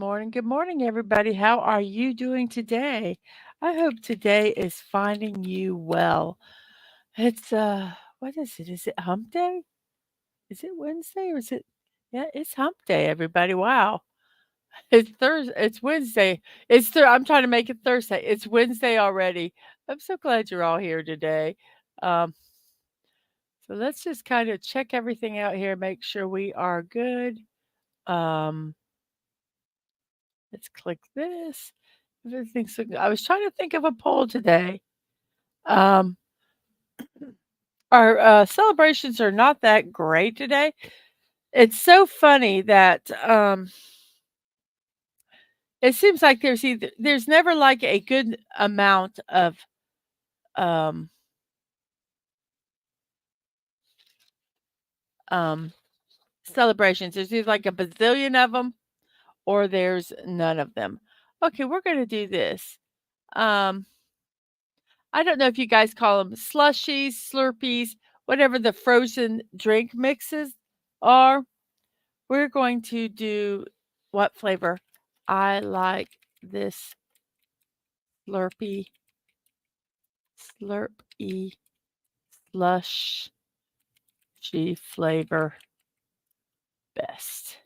Good morning, everybody. How are you doing today? I hope today is finding you well. It's what is it? Is it hump day? Is it Wednesday or is it Yeah, it's hump day, everybody. Wow. It's Thursday. It's Wednesday. I'm trying to make it Thursday. It's Wednesday already. I'm so glad you're all here today. Um, so let's just kind of check everything out here, make sure we are good. Um, let's click this. Everything's so good. I was trying to think of a poll today. Um, our celebrations are not that great today. It's so funny that it seems like there's never like a good amount of um, um, celebrations. There's either like a bazillion of them or there's none of them. Okay, we're going to do this. Um, I don't know if you guys call them slushies, slurpees, whatever the frozen drink mixes are. We're going to do what flavor? I like this slurpy slushy flavor best.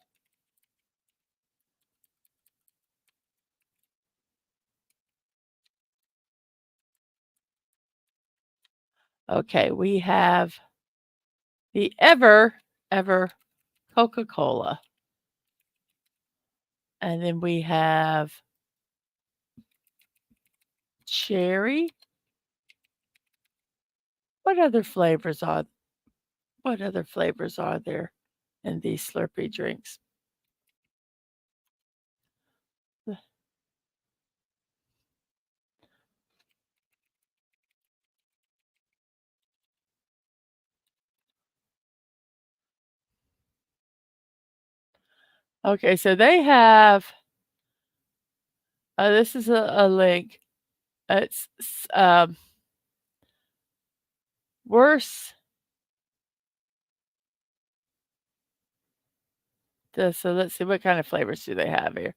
Okay, we have the ever Coca-Cola. And then we have cherry. What other flavors are what other flavors are there in these Slurpee drinks? Okay, so they have this is a link. It's worse. So let's see what kind of flavors do they have here.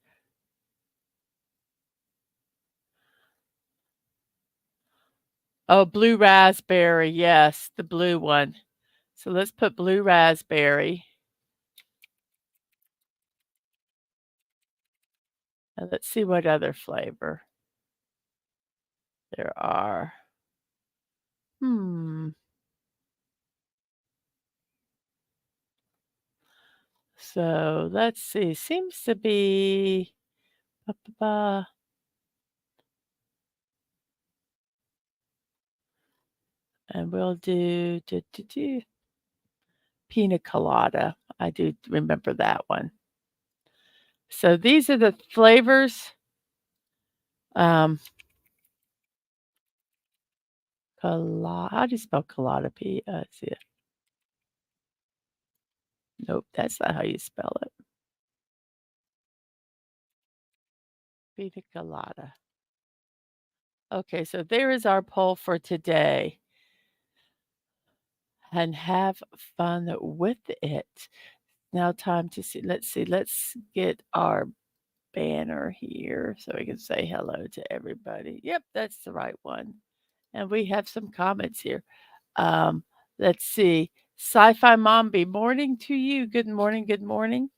Oh, blue raspberry. Yes, the blue one. So let's put blue raspberry. And let's see what other flavor there are. Hmm. So let's see. Seems to be ba, ba, ba. And we'll do pina colada. I do remember that one. So these are the flavors. Um, how do you spell colada? Let's see. Nope, that's not how you spell it. Pina colada. Okay, so there is our poll for today. And have fun with it. Now time to see. Let's get our banner here so we can say hello to everybody. Yep, that's the right one. And we have some comments here. Um, let's see. Sci-fi Mombi, morning to you. Good morning. Good morning.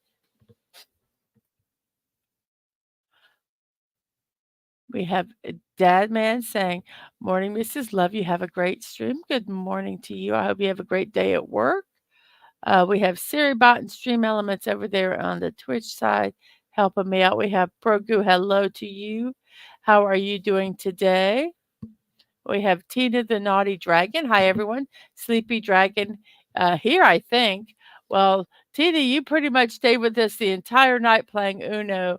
We have Dad Man saying, "Morning, Mrs. Love. You have a great stream. Good morning to you. I hope you have a great day at work." We have SiriBot and Stream Elements over there on the Twitch side helping me out. We have Progu. Hello to you. How are you doing today? We have Tina the Naughty Dragon. Hi, everyone. Sleepy Dragon here, I think. Well, Tina, you pretty much stayed with us the entire night playing Uno.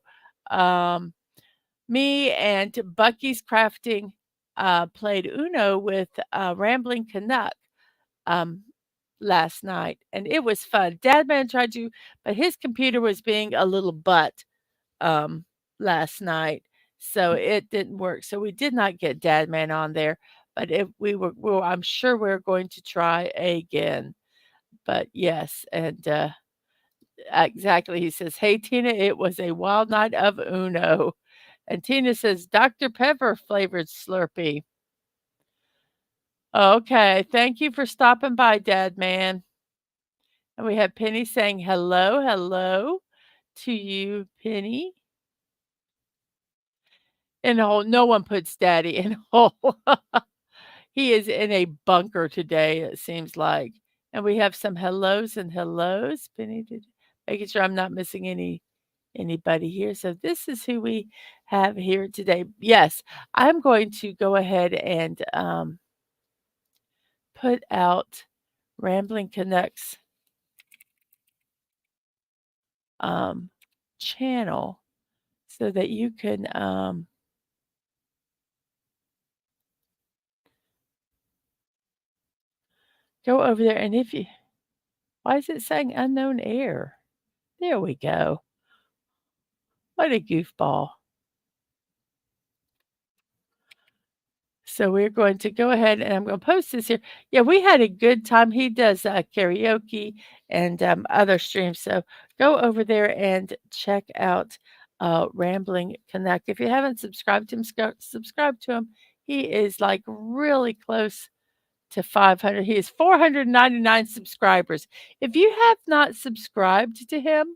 Um, Me and Bucky's Crafting played Uno with Rambling Canuck um, last night, and it was fun. Dadman tried to, but his computer was being a little butt um, last night, so it didn't work. So we did not get Dadman on there, but if I'm sure we're going to try again. But yes, and Exactly, he says, "Hey, Tina, it was a wild night of Uno." And Tina says, "Dr. Pepper flavored Slurpee." Okay, thank you for stopping by, Dad man. And we have Penny saying, "Hello, hello," to you, Penny. In a hole, no one puts daddy in a hole. He is in a bunker today, it seems like. And we have some hellos and hellos. Penny did making sure I'm not missing anybody here. So this is who we have here today. Yes, I'm going to go ahead and put out Rambling Canucks um, channel so that you can go over there. And if you, why is it saying unknown air? There we go. What a goofball. So we're going to go ahead and I'm going to post this here. Yeah, we had a good time. He does karaoke and other streams. So go over there and check out Rambling Connect. If you haven't subscribed to him, subscribe to him. He is like really close to 500. He has 499 subscribers. If you have not subscribed to him,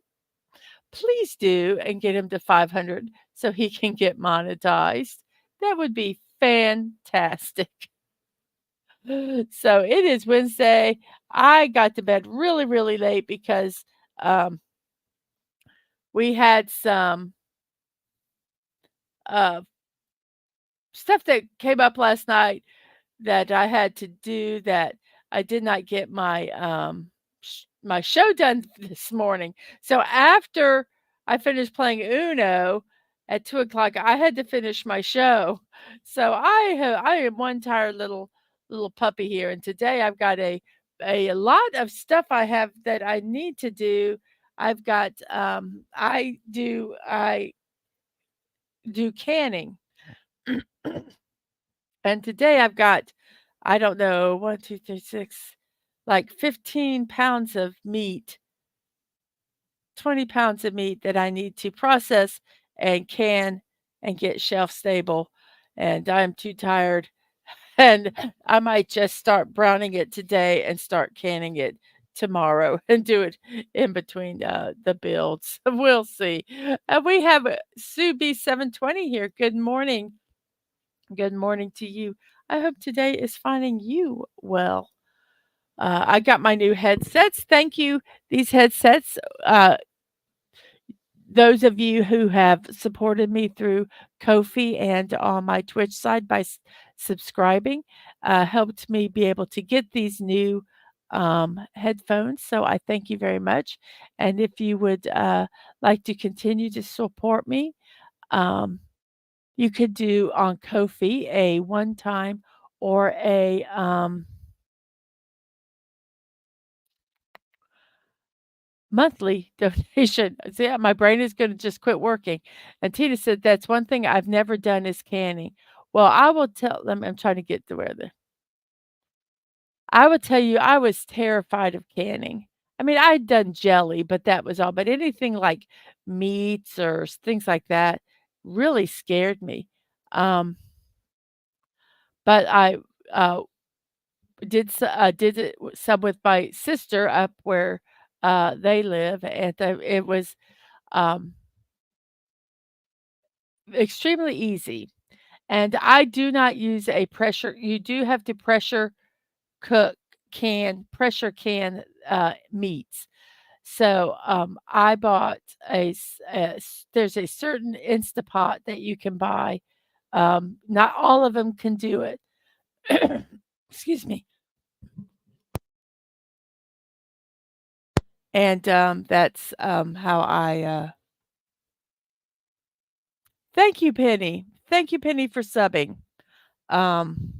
please do and get him to 500 so he can get monetized. That would be fantastic. So it is Wednesday. I got to bed really, really late because um, we had some uh, stuff that came up last night that I had to do that I did not get my my show done this morning. So after I finished playing Uno at 2 o'clock, I had to finish my show. So I am one tired little puppy here, and today I've got a lot of stuff I have that I need to do. I've got I do canning. And today I've got, I don't know, 1, 2, 3, 6, like 15 pounds of meat, 20 pounds of meat that I need to process and can and get shelf stable. And I'm too tired. And I might just start browning it today and start canning it tomorrow and do it in between the builds. We'll see. We have Sue B720 here. Good morning. Good morning to you. I hope today is finding you well. I got my new headsets. Thank you. These headsets, those of you who have supported me through Kofi and on my Twitch side by subscribing, helped me be able to get these new headphones. So I thank you very much. And if you would like to continue to support me, um, you could do on Ko-fi a one-time or a, monthly donation. See, my brain is gonna just quit working. And Tina said, "That's one thing I've never done is canning." Well, I will tell them I'm trying to get to where the I will tell you I was terrified of canning. I mean, I'd done jelly, but that was all. But anything like meats or things like that really scared me. Um, but I, uh did it some with my sister up where, they live, and, it was, um, extremely easy, and I do not use a pressure you do have to cook pressure can, meats. So, I bought a s there's a certain Instapot that you can buy, not all of them can do it. Excuse me. And, that's, how thank you, Penny. Thank you, Penny, for subbing. Um,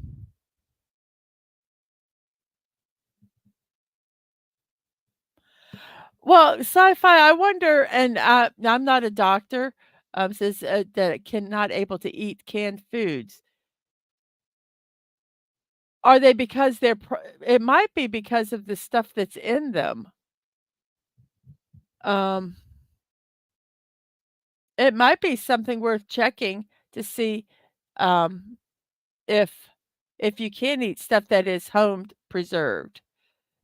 well, sci-fi, I wonder, and, I'm not a doctor, says, that it cannot able to eat canned foods. Are they because it might be because of the stuff that's in them. Um, it might be something worth checking to see, um, if you can eat stuff that is home preserved,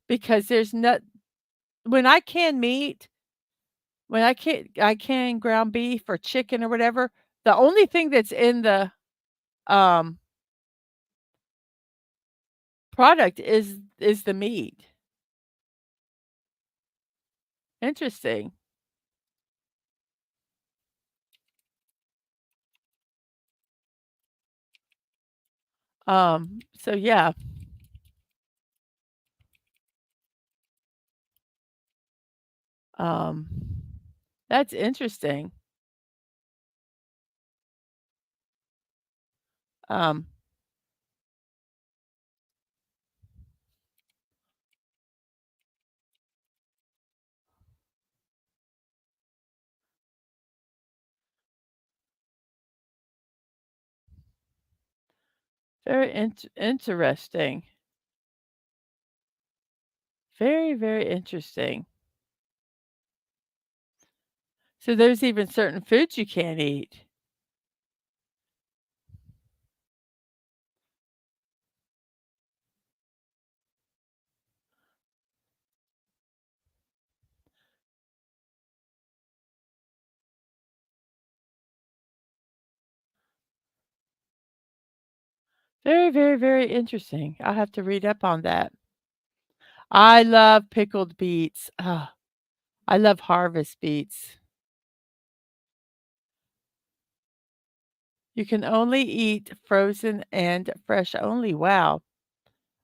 because there's not when I can meat, when I can ground beef or chicken or whatever, the only thing that's in the, um, product is the meat. Interesting. So yeah, um, that's interesting. Um, very interesting. Very, very interesting. So there's even certain foods you can't eat. Very, very, very interesting. I'll have to read up on that. I love pickled beets. Ah, I love harvest beets. You can only eat frozen and fresh only. Wow.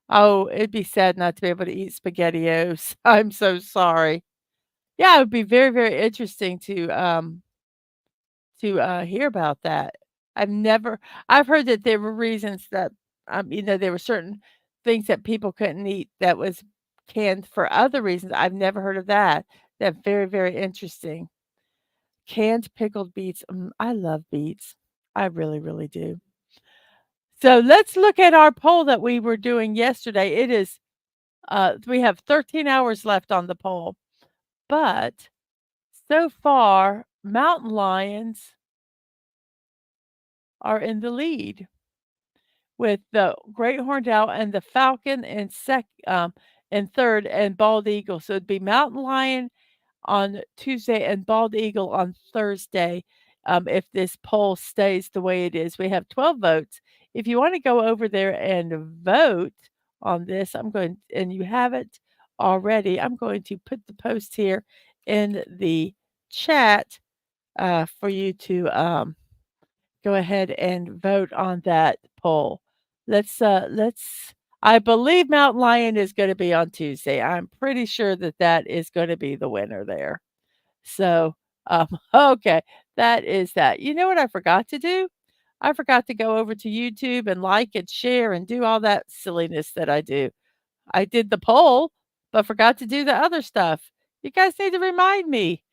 Oh, it'd be sad not to be able to eat SpaghettiOs. I'm so sorry. Yeah, it would be very, very interesting to hear about that. I've never I've heard that there were reasons that, there were certain things that people couldn't eat that was canned for other reasons. I've never heard of that. That's very, very interesting. Canned pickled beets. I love beets. I really, really do. So let's look at our poll that we were doing yesterday. It is, we have 13 hours left on the poll, but so far, mountain lions are in the lead, with the great horned owl and the falcon in third, and bald eagle. So it'd be mountain lion on Tuesday and bald eagle on Thursday. If this poll stays the way it is, we have 12 votes. If you want to go over there and vote on this, and you haven't already, I'm going to put the post here in the chat for you to go ahead and vote on that poll. Let's I believe Mountain Lion is gonna be on Tuesday. I'm pretty sure that that is gonna be the winner there. So, okay, that is that. You know what I forgot to do? I forgot to go over to YouTube and like and share and do all that silliness that I do. I did the poll, but forgot to do the other stuff. You guys need to remind me.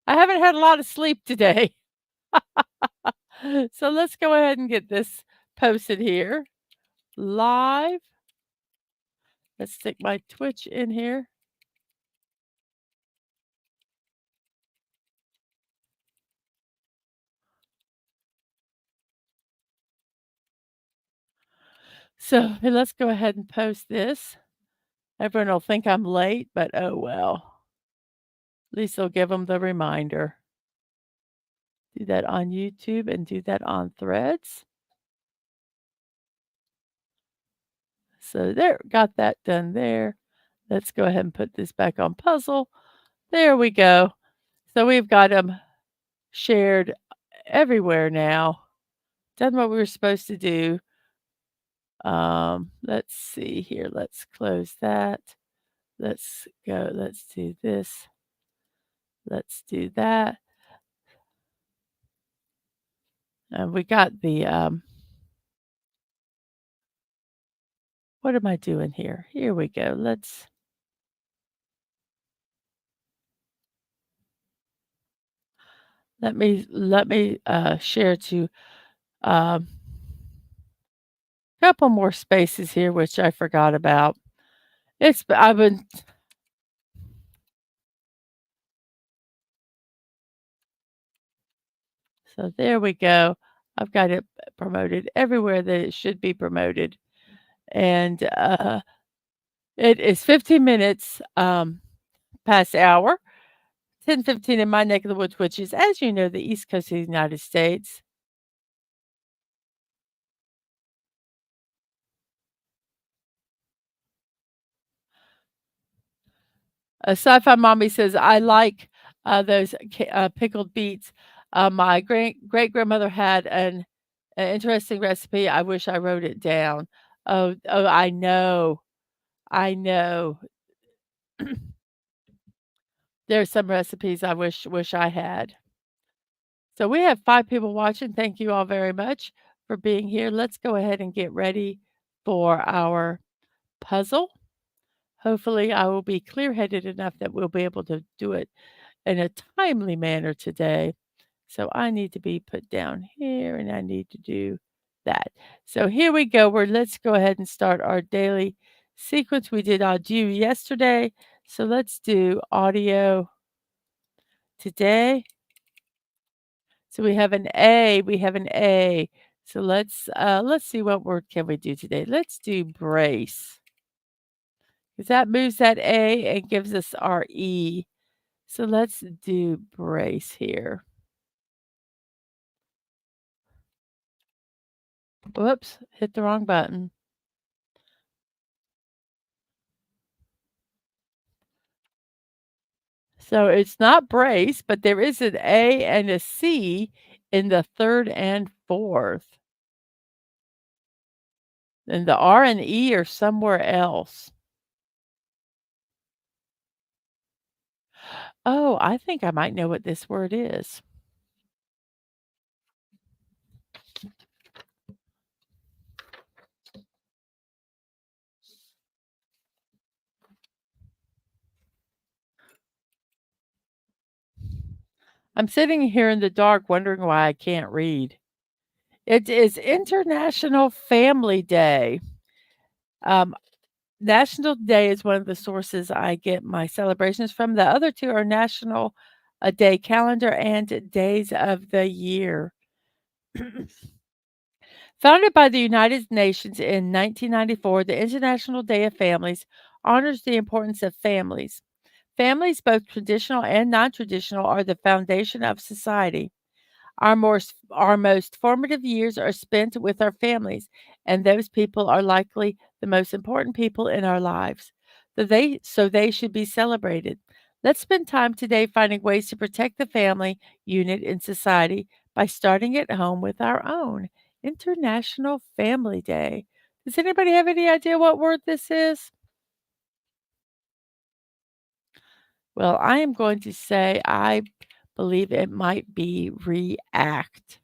I haven't had a lot of sleep today. So let's go ahead and get this posted here live. Let's stick my Twitch in here. So let's go ahead and post this. Everyone will think I'm late, but oh well. At least they'll give them the reminder. Do that on YouTube and do that on Threads. So there, got that done there. Let's go ahead and put this back on puzzle. There we go. So we've got them shared everywhere now. Done what we were supposed to do. Let's see here. Let's close that. Let's go. Let's do this. Let's do that. And we got the, what am I doing here? Here we go. Let me share to, um, couple more spaces here, which I forgot about. I've been So there we go. I've got it promoted everywhere that it should be promoted. And it is 15 minutes past the hour, 10:15 in my neck of the woods, which is, as you know, the East Coast of the United States. Sci-Fi Mommy says, "I like, those pickled beets. My great-grandmother had an interesting recipe. I wish I wrote it down." Oh, I know. I know. There's some recipes I wish I had. So we have 5 people watching. Thank you all very much for being here. Let's go ahead and get ready for our puzzle. Hopefully, I will be clear-headed enough that we'll be able to do it in a timely manner today. So I need to be put down here, and I need to do that. So here we go. Let's go ahead and start our daily sequence. We did audio yesterday, so let's do audio today. So we have an A. So let's see what word can we do today. Let's do brace. Because that moves that A and gives us our E. So let's do brace here. Whoops, hit the wrong button. So it's not brace, but there is an A and a C in the 3rd and 4th. And the R and E are somewhere else. Oh, I think I might know what this word is. I'm sitting here in the dark wondering why I can't read. It is International Family Day. Um, National Day is one of the sources I get my celebrations from. The other 2 are National Day calendar and days of the year. Founded by the United Nations in 1994, the International Day of Families honors the importance of families. Families, both traditional and non traditional, are the foundation of society. Our most formative years are spent with our families, and those people are likely the most important people in our lives. So they should be celebrated. Let's spend time today finding ways to protect the family unit in society by starting at home with our own International Family Day. Does anybody have any idea what word this is? Well, I am going to say I believe it might be react.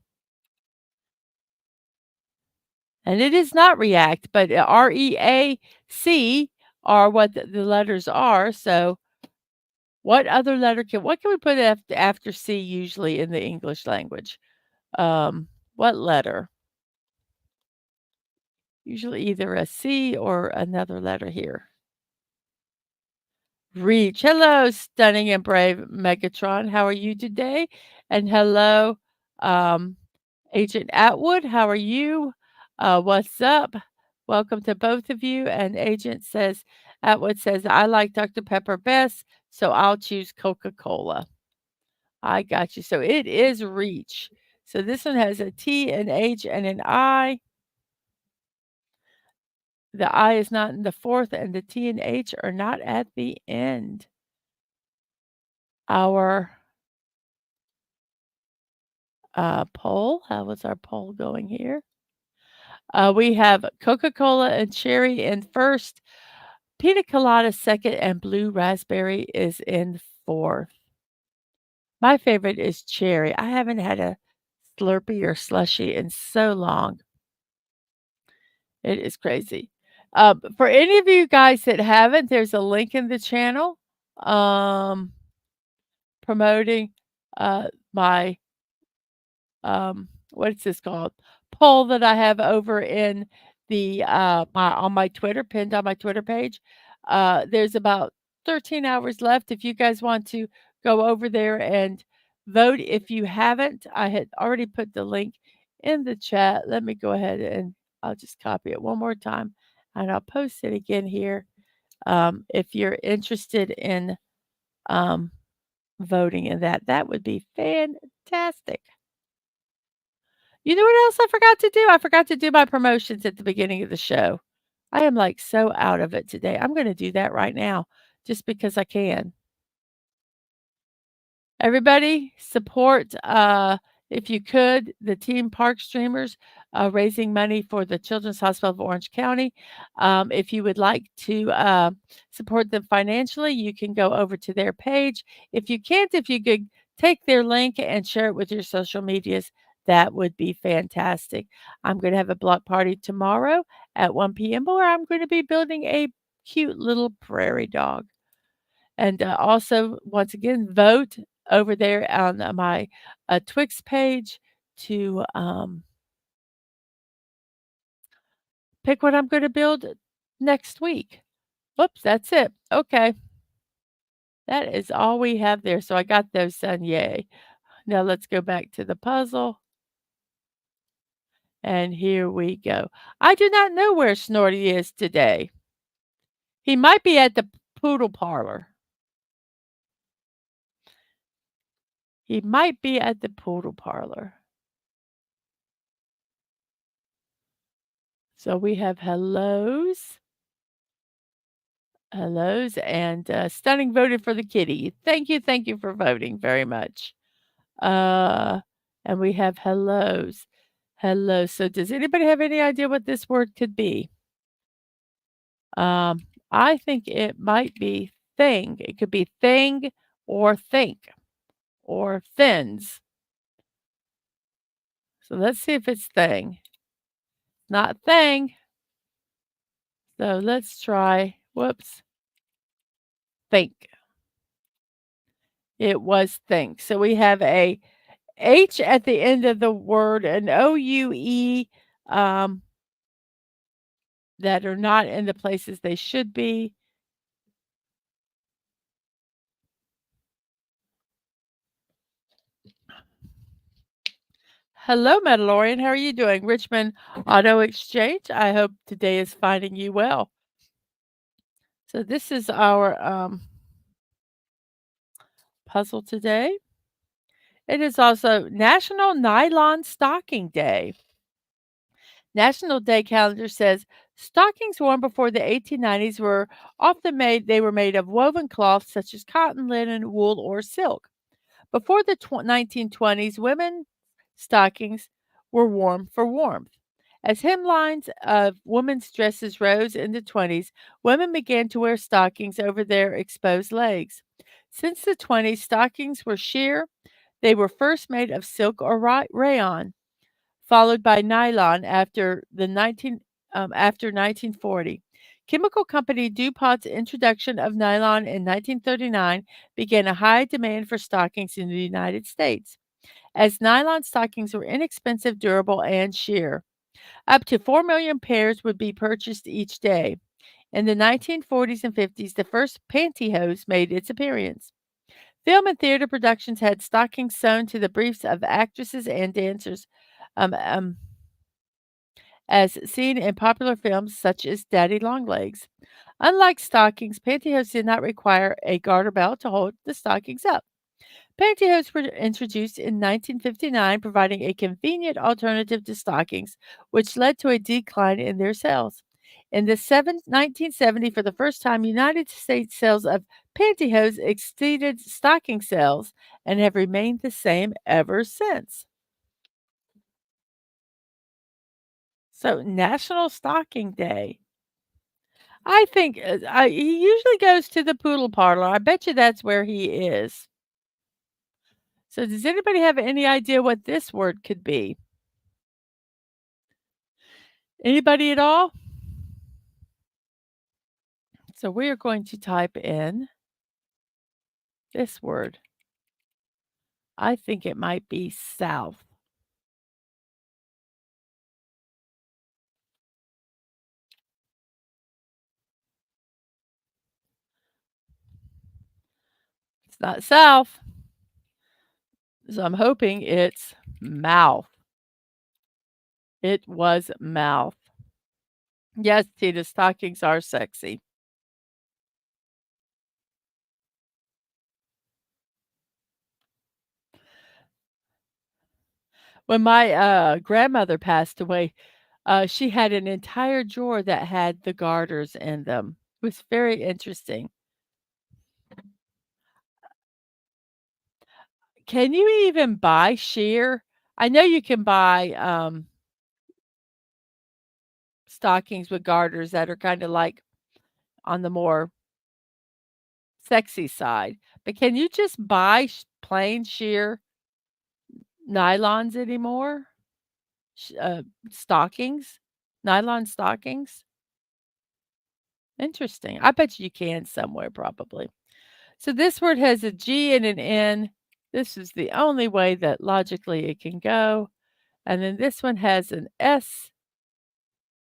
And it is not react, but REAC are what the letters are. So what can we put after C usually in the English language? What letter? Usually either a C or another letter here. Reach. Hello, stunning and brave Megatron. How are you today? And hello, um, Agent Atwood. How are you? What's up? Welcome to both of you. And Atwood says, I like Dr. Pepper best, so I'll choose Coca Cola. I got you. So it is Reach. So this one has a T, an H, and an I. The I is not in the 4th, and the T and H are not at the end. Our poll. How was our poll going here? We have Coca-Cola and cherry in first, pina colada second, and blue raspberry is in 4th. My favorite is cherry. I haven't had a Slurpee or slushy in so long. It is crazy. For any of you guys that haven't, there's a link in the channel um, promoting my what's this called? Poll that I have over in the my Twitter, pinned on my Twitter page. There's about 13 hours left. If you guys want to go over there and Vote if you haven't. I had already put the link in the chat. Let me go ahead and I'll just copy it one more time and I'll post it again here. If you're interested in um, voting in that, that would be fantastic. You know what else I forgot to do? I forgot to do my promotions at the beginning of the show. I am like so out of it today. I'm going to do that right now just because I can. Everybody support, if you could, the Team Park Streamers, raising money for the Children's Hospital of Orange County. If you would like to support them financially, you can go over to their page. If you can't, if you could take their link and share it with your social medias, that would be fantastic. I'm going to have a block party tomorrow at 1 p.m. where I'm going to be building a cute little prairie dog. And also, once again, vote over there on my Twix page to pick what I'm going to build next week. Whoops, that's it. Okay, that is all we have there. So I got those done. Yay. Now let's go back to the puzzle. And here we go. I do not know where Snorty is today. He might be at the poodle parlor. He might be at the poodle parlor. So we have hellos. Hellos and stunning voted for the kitty. Thank you for voting very much. Uh, and we have hellos. Hello. So does anybody have any idea what this word could be? I think it might be thing. It could be thing or think or thins. So let's see if it's thing. Not thing. So let's try. Whoops. Think. It was think. So we have a H at the end of the word, an OUE, um, that are not in the places they should be. Hello, Mandalorian. How are you doing? Richmond Auto Exchange. I hope today is finding you well. So this is our puzzle today. It is also National Nylon Stocking Day. National Day calendar says stockings worn before the 1890s were often made of woven cloth such as cotton, linen, wool, or silk. Before the 1920s, women's stockings were worn for warmth. As hemlines of women's dresses rose in the 20s, women began to wear stockings over their exposed legs. Since the 20s, stockings were sheer. They were first made of silk or rayon, followed by nylon after 1940. Chemical company DuPont's introduction of nylon in 1939 began a high demand for stockings in the United States, as nylon stockings were inexpensive, durable, and sheer. Up to 4 million pairs would be purchased each day. In the 1940s and 50s, the first pantyhose made its appearance. Film and theater productions had stockings sewn to the briefs of actresses and dancers. Um, um, as seen in popular films such as Daddy Longlegs. Unlike stockings, pantyhose did not require a garter belt to hold the stockings up. Pantyhose were introduced in 1959, providing a convenient alternative to stockings, which led to a decline in their sales. In the 1970, for the first time, United States sales of pantyhose exceeded stocking sales and have remained the same ever since. So, National Stocking Day. I think, he usually goes to the poodle parlor. I bet you that's where he is. So does anybody have any idea what this word could be? Anybody at all? So we are going to type in this word. I think it might be south. It's not south. So I'm hoping it's mouth. It was mouth. Yes, Tina, stockings are sexy. When my, grandmother passed away, she had an entire drawer that had the garters in them. It was very interesting. Can you even buy sheer? I know you can buy, stockings with garters that are kinda, like, on the more sexy side, but can you just buy plain sheer nylons anymore? Sh stockings? Nylon stockings? Interesting. I bet you can somewhere probably. So this word has a G and an N. This is the only way that logically it can go. And then this one has an S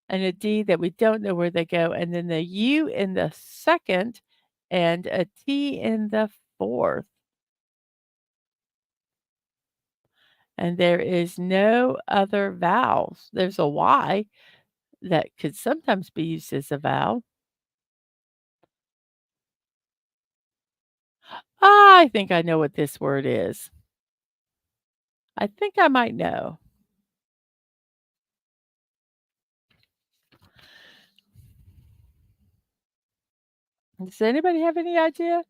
and a D that we don't know where they go. And then the U in the second and a T in the fourth. And there is no other vowels. There's a Y that could sometimes be used as a vowel. I think I know what this word is. I think I might know. Does anybody have any idea?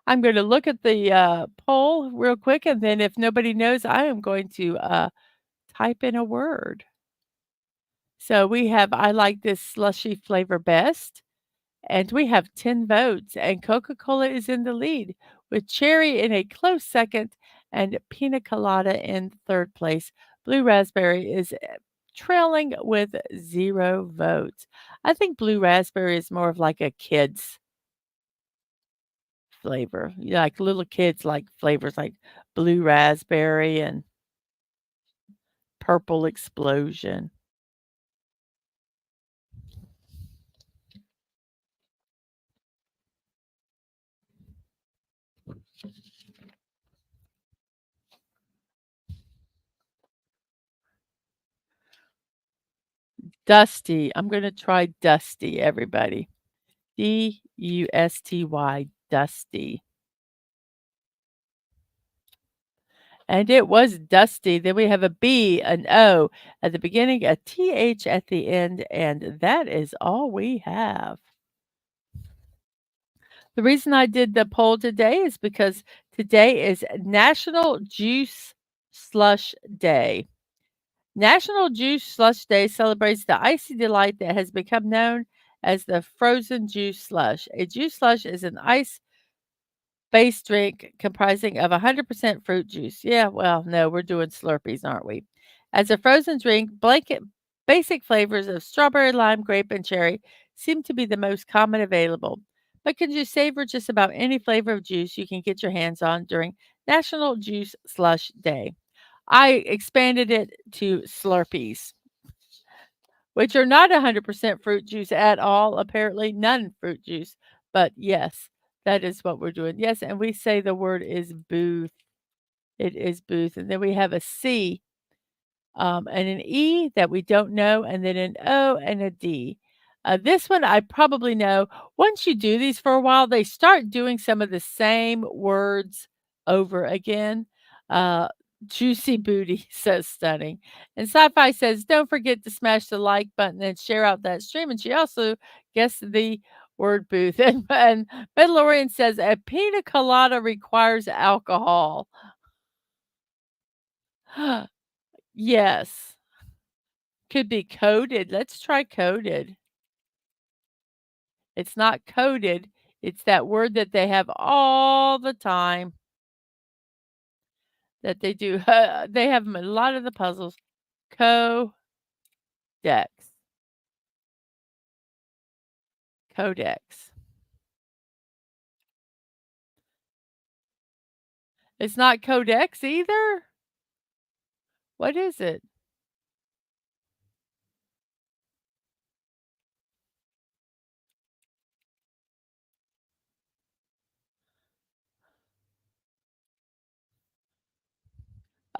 I'm gonna look at the, poll real quick, and then if nobody knows, I am going to, type in a word. So we have I like this slushy flavor best, and we have 10 votes, and Coca-Cola is in the lead, with cherry in a close second and pina colada in 3rd place. Blue raspberry is, trailing with 0 votes. I think blue raspberry is more of like a kid's flavor. Yeah, like little kids like flavors like blue raspberry and purple explosion. Dusty. I'm gonna try dusty, everybody. Dusty, dusty. And it was dusty. Then we have a B, an O at the beginning, a TH at the end, and that is all we have. The reason I did the poll today is because today is National Juice Slush Day. National Juice Slush Day celebrates the icy delight that has become known as the frozen juice slush. A juice slush is an ice based drink comprising of 100% fruit juice. Yeah, well, no, we're doing Slurpees, aren't we? As a frozen drink, blanket basic flavors of strawberry, lime, grape, and cherry seem to be the most common available. But can you savor just about any flavor of juice you can get your hands on during National Juice Slush Day? I expanded it to Slurpees, which are not 100% fruit juice at all, apparently none fruit juice. But yes, that is what we're doing. Yes, and we say the word is booth. It is booth. And then we have a C and an E that we don't know, and then an O and a D. This one I probably know. Once you do these for a while, they start doing some of the same words over again. Uh, Juicy booty says stunning. And sci-fi says, don't forget to smash the like button and share out that stream. And she also guessed the word booth. And Mandalorian says, a pina colada requires alcohol. Yes. Could be coded. Let's try coded. It's not coded. It's that word that they have all the time that they do. They have 'em in a lot of the puzzles. Codex. Codex. It's not codex either? What is it?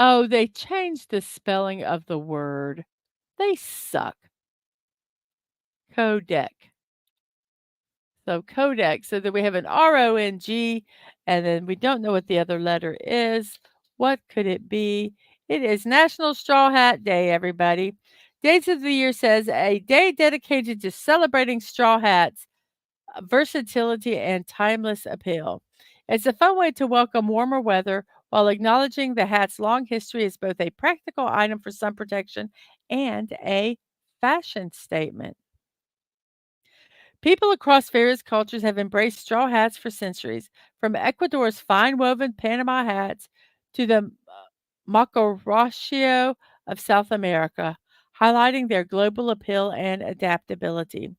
Oh, they changed the spelling of the word. They suck. Codec. So Kodak. So then we have an RONG, and then we don't know what the other letter is. What could it be? It is National Straw Hat Day, everybody. Days of the year says a day dedicated to celebrating straw hats, versatility, and timeless appeal. It's a fun way to welcome warmer weather while acknowledging the hat's long history as both a practical item for sun protection and a fashion statement. People across various cultures have embraced straw hats for centuries, from Ecuador's fine woven Panama hats to the macarachio of South America, highlighting their global appeal and adaptability.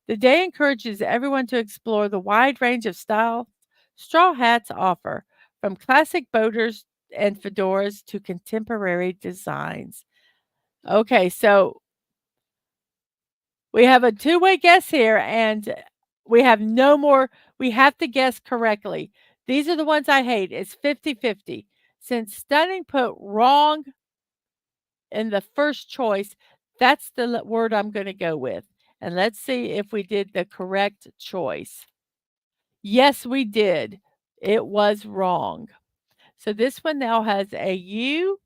The day encourages everyone to explore the wide range of styles straw hats offer, from classic boaters and fedoras to contemporary designs. Okay, so we have a two-way guess here, and we have no more we have to guess correctly. These are the ones I hate. It's 50-50. Since Stunning put wrong in the first choice, that's the word I'm gonna go with. And let's see if we did the correct choice. Yes, we did. It was wrong. So this one now has a U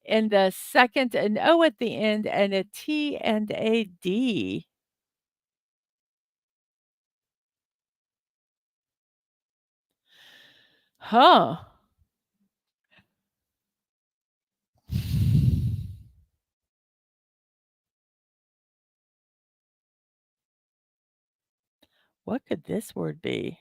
in the second, an O at the end, and a T and a D. Huh. What could this word be?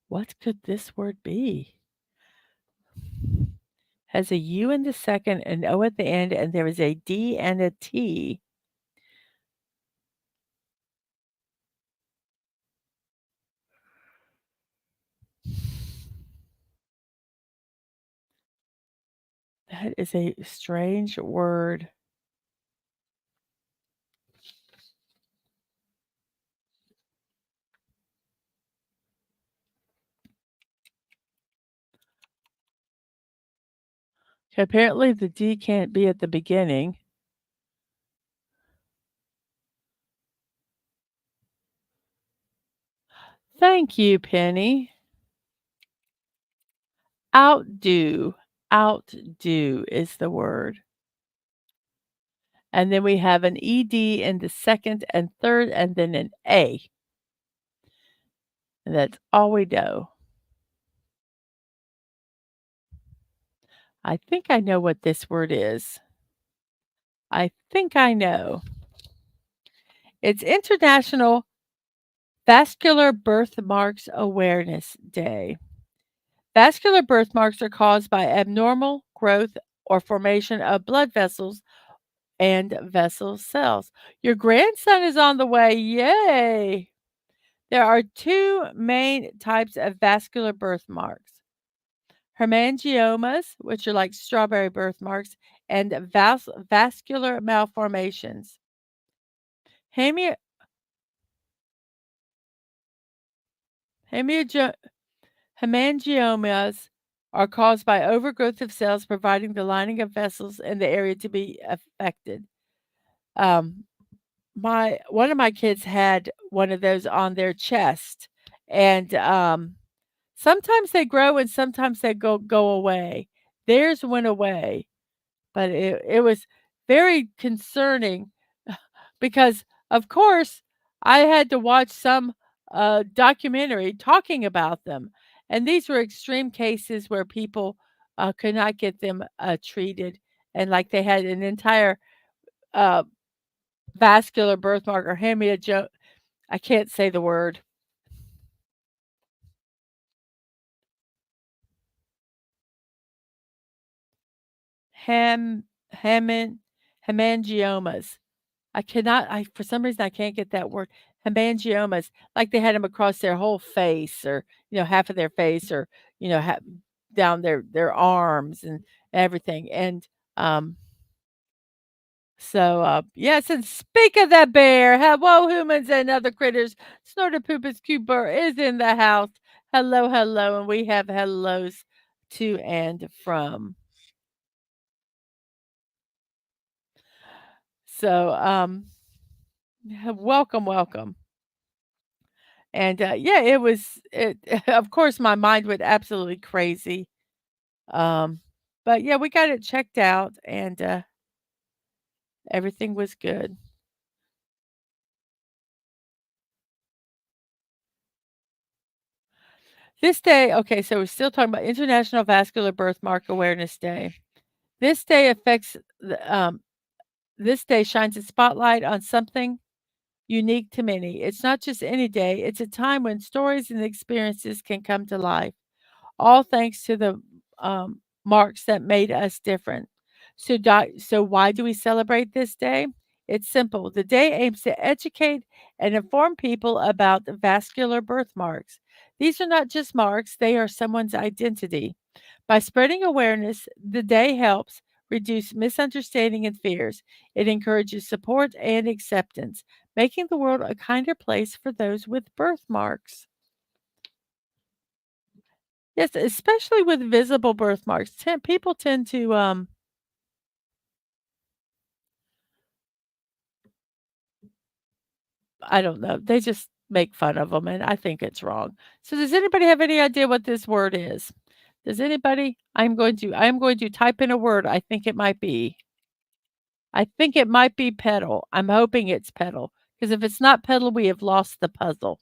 What could this word be? Has a U in the second, an O at the end, and there is a D and a T. That is a strange word. Apparently, the D can't be at the beginning. Thank you, Penny. Outdo. Outdo is the word. And then we have an ED in the second and third, and then an A. And that's all we know. I think I know what this word is. I think I know. It's International Vascular Birthmarks Awareness Day. Vascular birthmarks are caused by abnormal growth or formation of blood vessels and vessel cells. Your grandson is on the way. Yay! There are two main types of vascular birthmarks: hemangiomas, which are like strawberry birthmarks, and vascular malformations. Hemi- hemio- Hemangiomas are caused by overgrowth of cells providing the lining of vessels in the area to be affected. Um, my one of my kids had one of those on their chest, and sometimes they grow and sometimes they go away. Theirs went away, but it was very concerning because, of course, I had to watch some documentary talking about them, and these were extreme cases where people could not get them treated, and like they had an entire uh, vascular birthmark or hemio. I can't say the word. Hem, heman, hemangiomas. I cannot. I for some reason I can't get that word. Hemangiomas, like they had them across their whole face, or half of their face, or down their arms and everything. And um, Yes, and speak of that bear, hello humans and other critters. Snorter Poopas Cooper is in the house. Hello, hello, and we have hellos to and from. So, welcome, welcome. And yeah, it was it. Of course, my mind went absolutely crazy. Um, but yeah, we got it checked out, and everything was good. This day, okay, so we're still talking about International Vascular Birthmark Awareness Day. This day affects this day shines a spotlight on something unique to many. It's not just any day, it's a time when stories and experiences can come to life, all thanks to the marks that made us different. So why do we celebrate this day? It's simple. The day aims to educate and inform people about vascular birthmarks. These are not just marks, they are someone's identity. By spreading awareness, the day helps reduce misunderstanding and fears. It encourages support and acceptance, making the world a kinder place for those with birthmarks. Yes, especially with visible birthmarks. People tend to, I don't know, they just make fun of them, and I think it's wrong. So does anybody have any idea what this word is? Does anybody? I'm going to type in a word. I think it might be pedal. I'm hoping it's pedal, because if it's not pedal, we have lost the puzzle.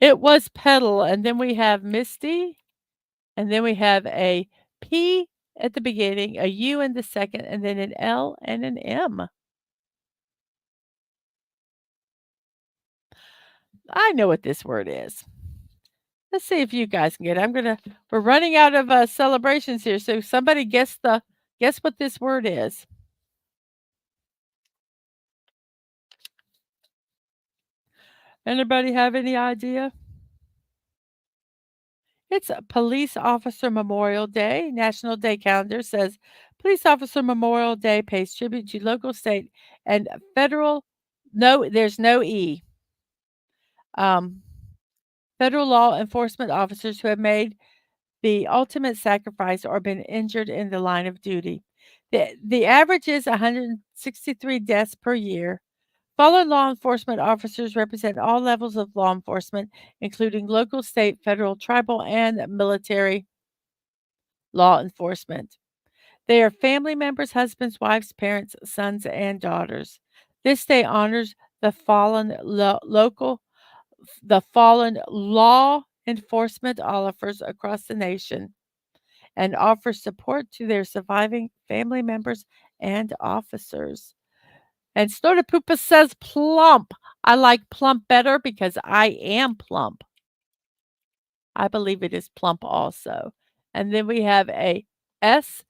It was pedal, and then we have Misty, and then we have a P at the beginning, a U in the second, and then an L and an M. I know what this word is. Let's see if you guys can get it. We're running out of celebrations here, so somebody guess what this word is. Anybody have any idea? It's a Police Officer Memorial Day. National Day calendar says Police Officer Memorial Day pays tribute to local, state, and federal. No, there's no E. Um, Federal law enforcement officers who have made the ultimate sacrifice or been injured in the line of duty. The average is 163 deaths per year. Fallen law enforcement officers represent all levels of law enforcement, including local, state, federal, tribal, and military law enforcement. They are family members, husbands, wives, parents, sons, and daughters. This day honors the the fallen law enforcement officers across the nation and offers support to their surviving family members and officers. And Snorta Poopa says plump. I like plump better because I am plump. I believe it is plump also. And then we have a S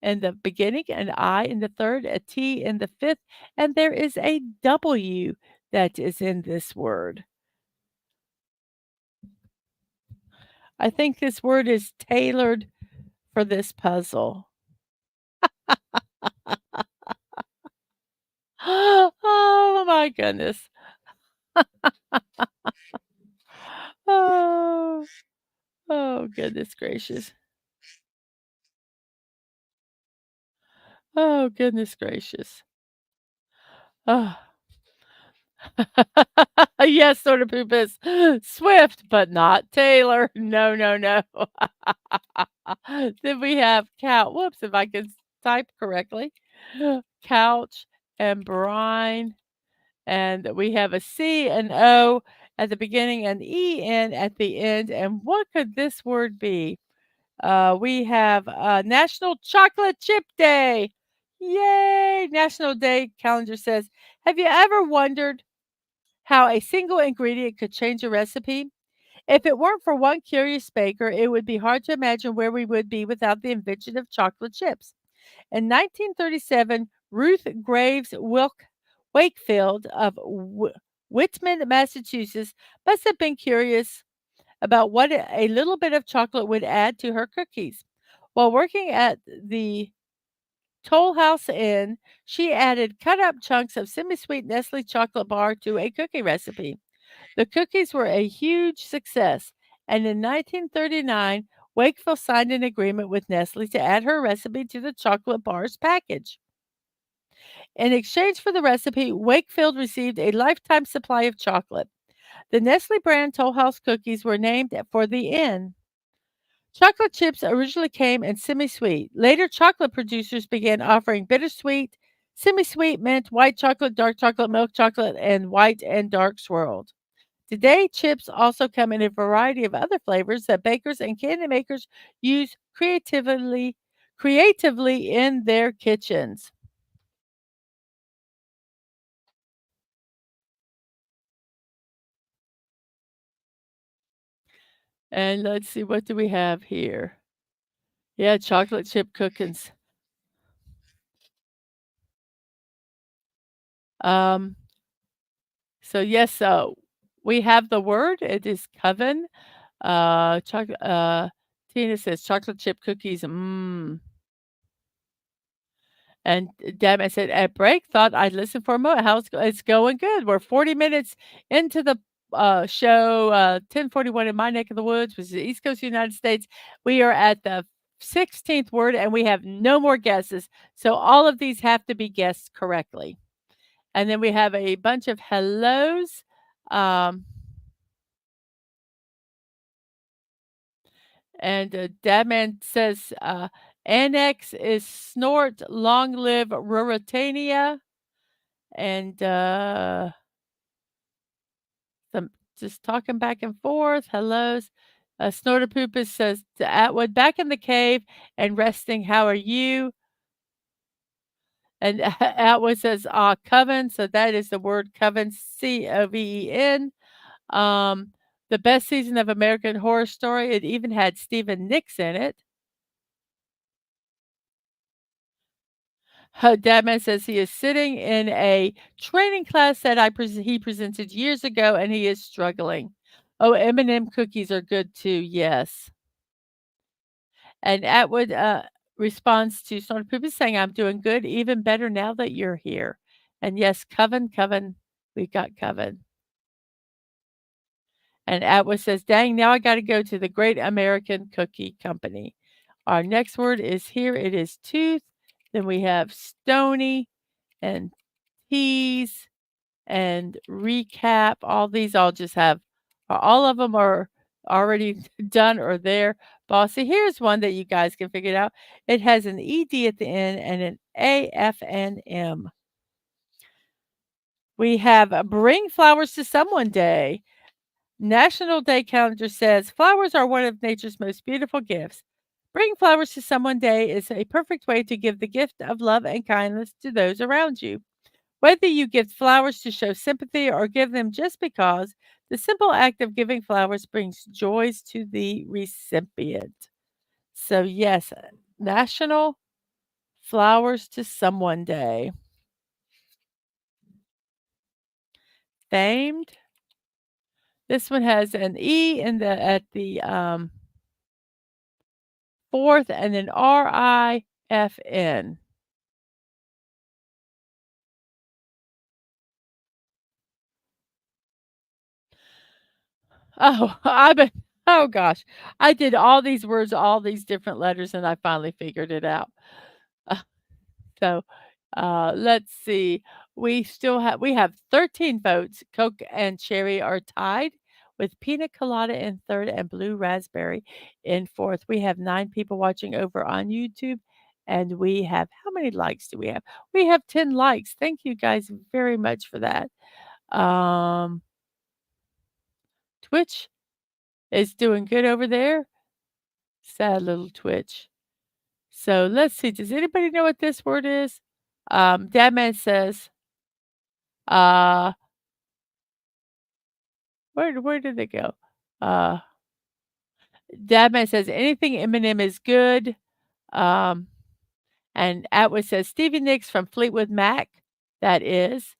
in the beginning, an I in the third, a T in the fifth, and there is a W that is in this word. I think this word is tailored for this puzzle. Oh my goodness. Oh, oh goodness gracious. Oh goodness gracious. Oh. Yes, sort of poop is Swift, but not Taylor. No, no, no. Then we have cow. Whoops, if I can type correctly. Couch and brine. And we have a C, an O at the beginning, an EN at the end. And what could this word be? We have National Chocolate Chip Day. Yay! National Day calendar says, have you ever wondered how a single ingredient could change a recipe? If it weren't for one curious baker, it would be hard to imagine where we would be without the invention of chocolate chips. In 1937, Ruth Graves Wakefield of Whitman, Massachusetts, must have been curious about what a little bit of chocolate would add to her cookies. While working at the Toll House Inn, she added cut up chunks of semi sweet Nestle chocolate bar to a cookie recipe. The cookies were a huge success, and in 1939, Wakefield signed an agreement with Nestle to add her recipe to the chocolate bar's package. In exchange for the recipe, Wakefield received a lifetime supply of chocolate. The Nestle brand Toll House cookies were named for the inn. Chocolate chips originally came in semi sweet. Later, chocolate producers began offering bittersweet, semi sweet, mint, white chocolate, dark chocolate, milk chocolate, and white and dark swirled. Today, chips also come in a variety of other flavors that bakers and candy makers use creatively in their kitchens. And let's see, what do we have here? Yeah, chocolate chip cookies. Um, so yes, so we have the word. It is coven. Chocolate. Tina says chocolate chip cookies. Mmm. And Dad, I said at break, thought I'd listen for a moment. It's going good. We're 40 minutes into the show. 10:41 in my neck of the woods, which is the East Coast of the United States. We are at the 16th word, and we have no more guesses. So all of these have to be guessed correctly. And then we have a bunch of hellos. Um, and Dadman says annex is snort, long live Ruritania. And some just talking back and forth. Hellos. Snorterpoopus says to Atwood, back in the cave and resting. How are you? And Atwood says, coven. So that is the word coven, Coven. Um, the best season of American Horror Story. It even had Stephen Nicks in it. Dadman says he is sitting in a training class that he presented years ago, and he is struggling. Oh, M&M cookies are good too. Yes. And Atwood responds to Snorter Poopy saying, I'm doing good, even better now that you're here. And yes, Coven, we got Coven. And Atwood says, dang, now I got to go to the Great American Cookie Company. Our next word is here. It is tooth. Then we have stony and tease and recap. All these all just have, all of them are already done or there. Bossy, here's one that you guys can figure it out. It has an ED at the end and an AFNM. We have Bring Flowers to Someone Day. National Day calendar says flowers are one of nature's most beautiful gifts. Bring Flowers to Someone Day is a perfect way to give the gift of love and kindness to those around you. Whether you give flowers to show sympathy or give them just because, the simple act of giving flowers brings joys to the recipient. So, yes, National Flowers to Someone Day. Famed. This one has an E in the at the fourth, and then RIFN. Oh, I've been. Oh gosh, I did all these words, all these different letters, and I finally figured it out. So, let's see. We have 13 votes. Coke and cherry are tied with pina colada in third and blue raspberry in fourth. We have 9 people watching over on YouTube, and we have, how many likes do we have? We have 10 likes. Thank you guys very much for that. Um, Twitch is doing good over there. Sad little Twitch. So let's see. Does anybody know what this word is? Dadman says, uh, where did it go? Uh, Dadman says anything Eminem is good. Um, and Atwood says Stevie Nicks from Fleetwood Mac. That is.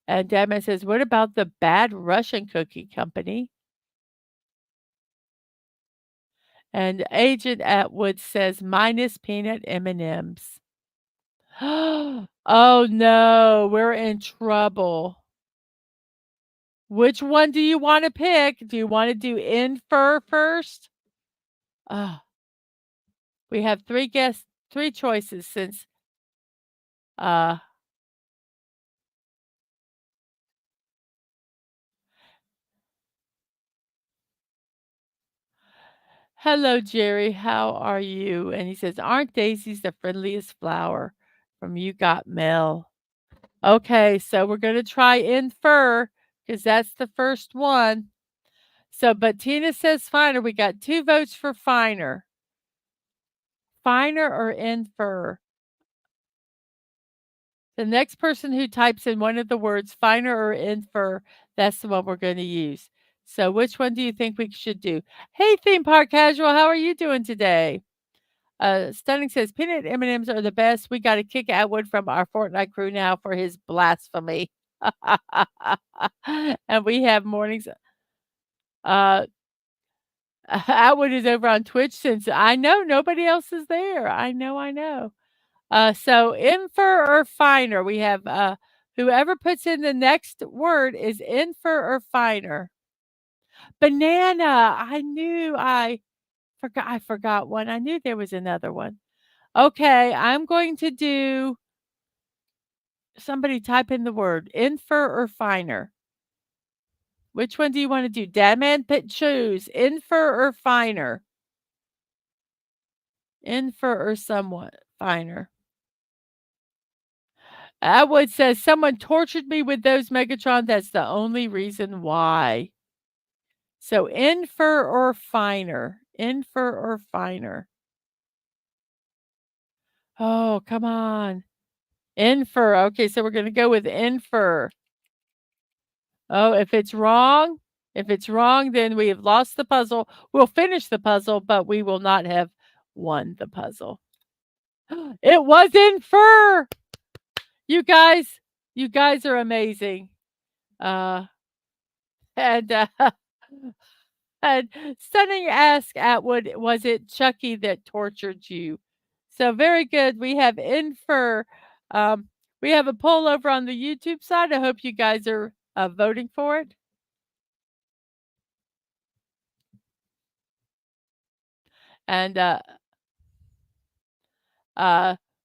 And Dadman says, what about the Bad Russian Cookie Company? And Agent Atwood says minus peanut M&Ms. Oh, no, we're in trouble. Which one do you wanna pick? Do you wanna do infer first? Ah, we have 3 choices since, uh hello, Jerry, how are you? And he says, "Aren't daisies the friendliest flower?" From You Got Mail. Okay, so we're gonna try infer because that's the first one. So, but Tina says finer. We got 2 votes for finer. Finer or infer? The next person who types in one of the words finer or infer, that's the one we're gonna use. So which one do you think we should do? Hey, theme park casual, how are you doing today? Stunning says peanut M&Ms are the best. We got to kick Atwood from our Fortnite crew now for his blasphemy. And we have mornings. Uh, Atwood is over on Twitch since I know nobody else is there. I know, I know. So infer or finer. We have whoever puts in the next word is infer or finer. Banana. I forgot one. I knew there was another one. Okay, I'm going to do somebody type in the word infer or finer. Which one do you want to do? Dadman, choose infer or finer. Infer or somewhat finer. Atwood says someone tortured me with those Megatron. That's the only reason why. So infer or finer. Infer or finer. Oh, come on. Infer. Okay, so we're going to go with infer. Oh, if it's wrong, then we have lost the puzzle. We'll finish the puzzle, but we will not have won the puzzle. It was infer. You guys, you guys are amazing. Uh, and and Stunning asked Atwood, was it Chucky that tortured you? So very good. We have infer. Um, we have a poll over on the YouTube side. I hope you guys are voting for it. And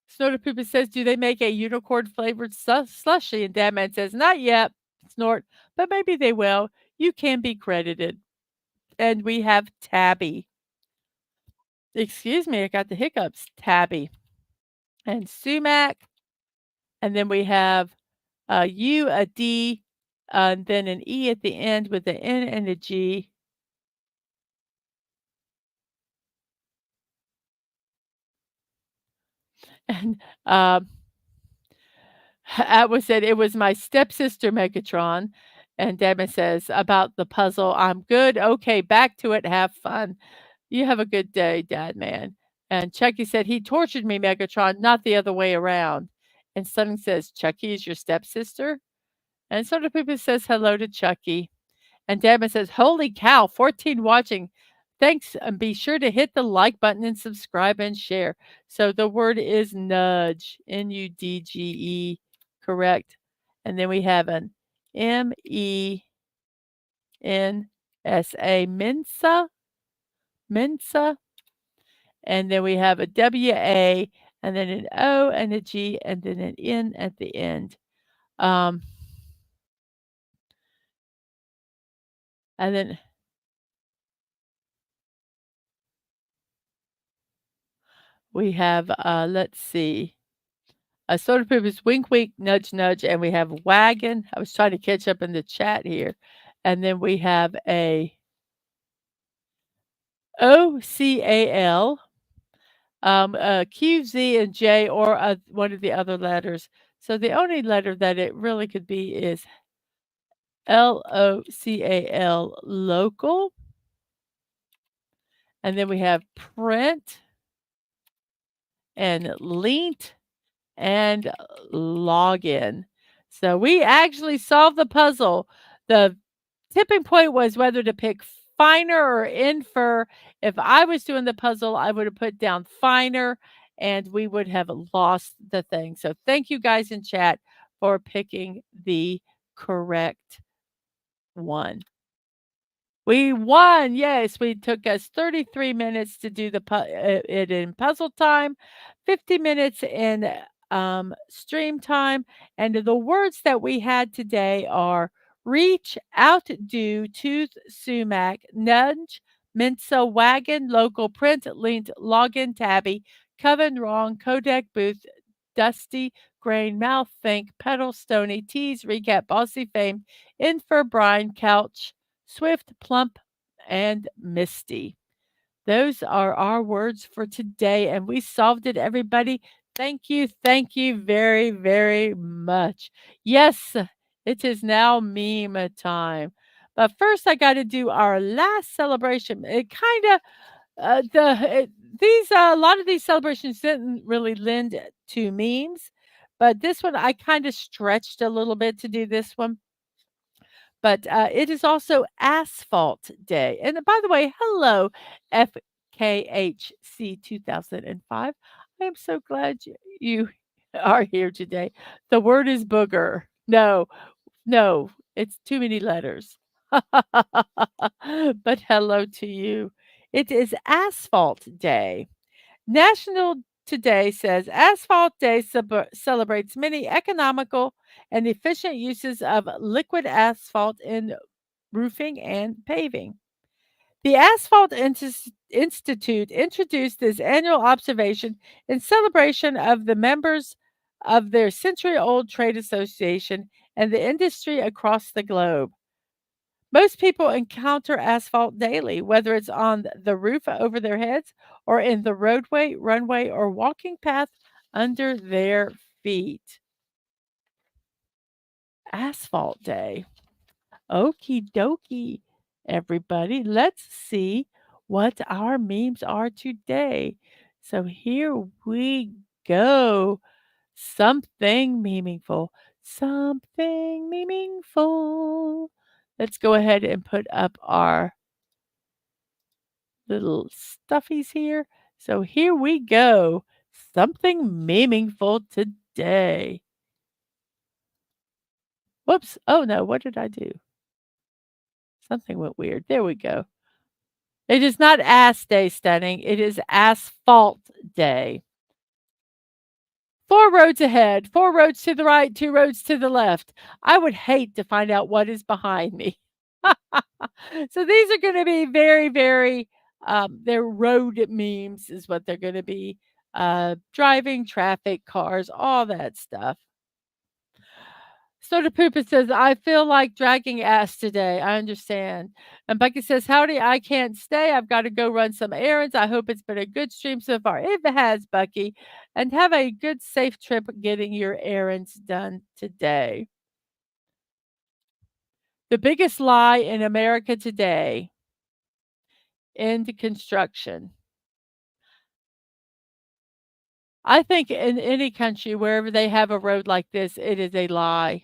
Snorter Poopa says, do they make a unicorn flavored slushy? And Dadman says, not yet, Snort, but maybe they will. You can be credited. And we have Tabby. Excuse me, I got the hiccups. Tabby. And Sumac. And then we have a U, a D, and then an E at the end with an N and a G. And Atwood said, it was my stepsister Megatron. And Dadman says, about the puzzle, I'm good. Okay, back to it. Have fun. You have a good day, Dadman. And Chucky said, he tortured me, Megatron, not the other way around. And Stunning says, Chucky is your stepsister? And Soda Poopa says, hello to Chucky. And Dadman says, holy cow, 14 watching. Thanks, and be sure to hit the like button and subscribe and share. So the word is nudge, Nudge, correct. And then we have an Mensa, Mensa. And then we have a WA, and then an O and a G, and then an N at the end. And then we have, let's see. A soda poop is wink, wink, nudge, nudge, and we have wagon. I was trying to catch up in the chat here. And then we have a OCAL, Q, Z, and J, or one of the other letters. So the only letter that it really could be is LOCAL, local. And then we have print and lint and login. So we actually solved the puzzle. The tipping point was whether to pick finer or infer. If I was doing the puzzle, I would have put down finer and we would have lost the thing. So thank you guys in chat for picking the correct one. We won. Yes, we took us 33 minutes to do it in puzzle time, 50 minutes in stream time, and the words that we had today are reach, outdo, tooth, sumac, nudge, mensa, wagon, local, print, linked, login, tabby, coven, wrong, Kodak, booth, dusty, grain, mouth, think, pedal, stony, tease, recap, bossy, fame, infer, brine, couch, swift, plump, and misty. Those are our words for today, and we solved it, everybody. Thank you very, very much. Yes, it is now meme time. But first, I got to do our last celebration. It kind of these a lot of these celebrations didn't really lend to memes, but this one I kind of stretched a little bit to do this one. But, it is also Asphalt Day. And by the way, hello, FKHC 2005. I am so glad you are here today. The word is booger. No, no, it's too many letters. But hello to you. It is Asphalt Day. National Today says Asphalt Day celebrates many economical and efficient uses of liquid asphalt in roofing and paving. The Asphalt Institute introduced this annual observation in celebration of the members of their century old trade association and the industry across the globe. Most people encounter asphalt daily, whether it's on the roof over their heads or in the roadway, runway, or walking path under their feet. Asphalt Day. Okie dokie, everybody. Let's see what our memes are today. So here we go. Something meaningful. Something meaningful. Let's go ahead and put up our little stuffies here. So here we go. Something meaningful today. Whoops. Oh no, what did I do? Something went weird. There we go. It is not ass day, stunning. It is asphalt day. 4 roads ahead, 4 roads to the right, 2 roads to the left. I would hate to find out what is behind me. So these are going to be very, very, they're road memes, is what they're going to be. Driving, traffic, cars, all that stuff. Soda Poopa says, I feel like dragging ass today. I understand. And Bucky says, howdy, I can't stay. I've got to go run some errands. I hope it's been a good stream so far. It has, Bucky. And have a good, safe trip getting your errands done today. The biggest lie in America today: into construction. I think in any country, wherever they have a road like this, it is a lie.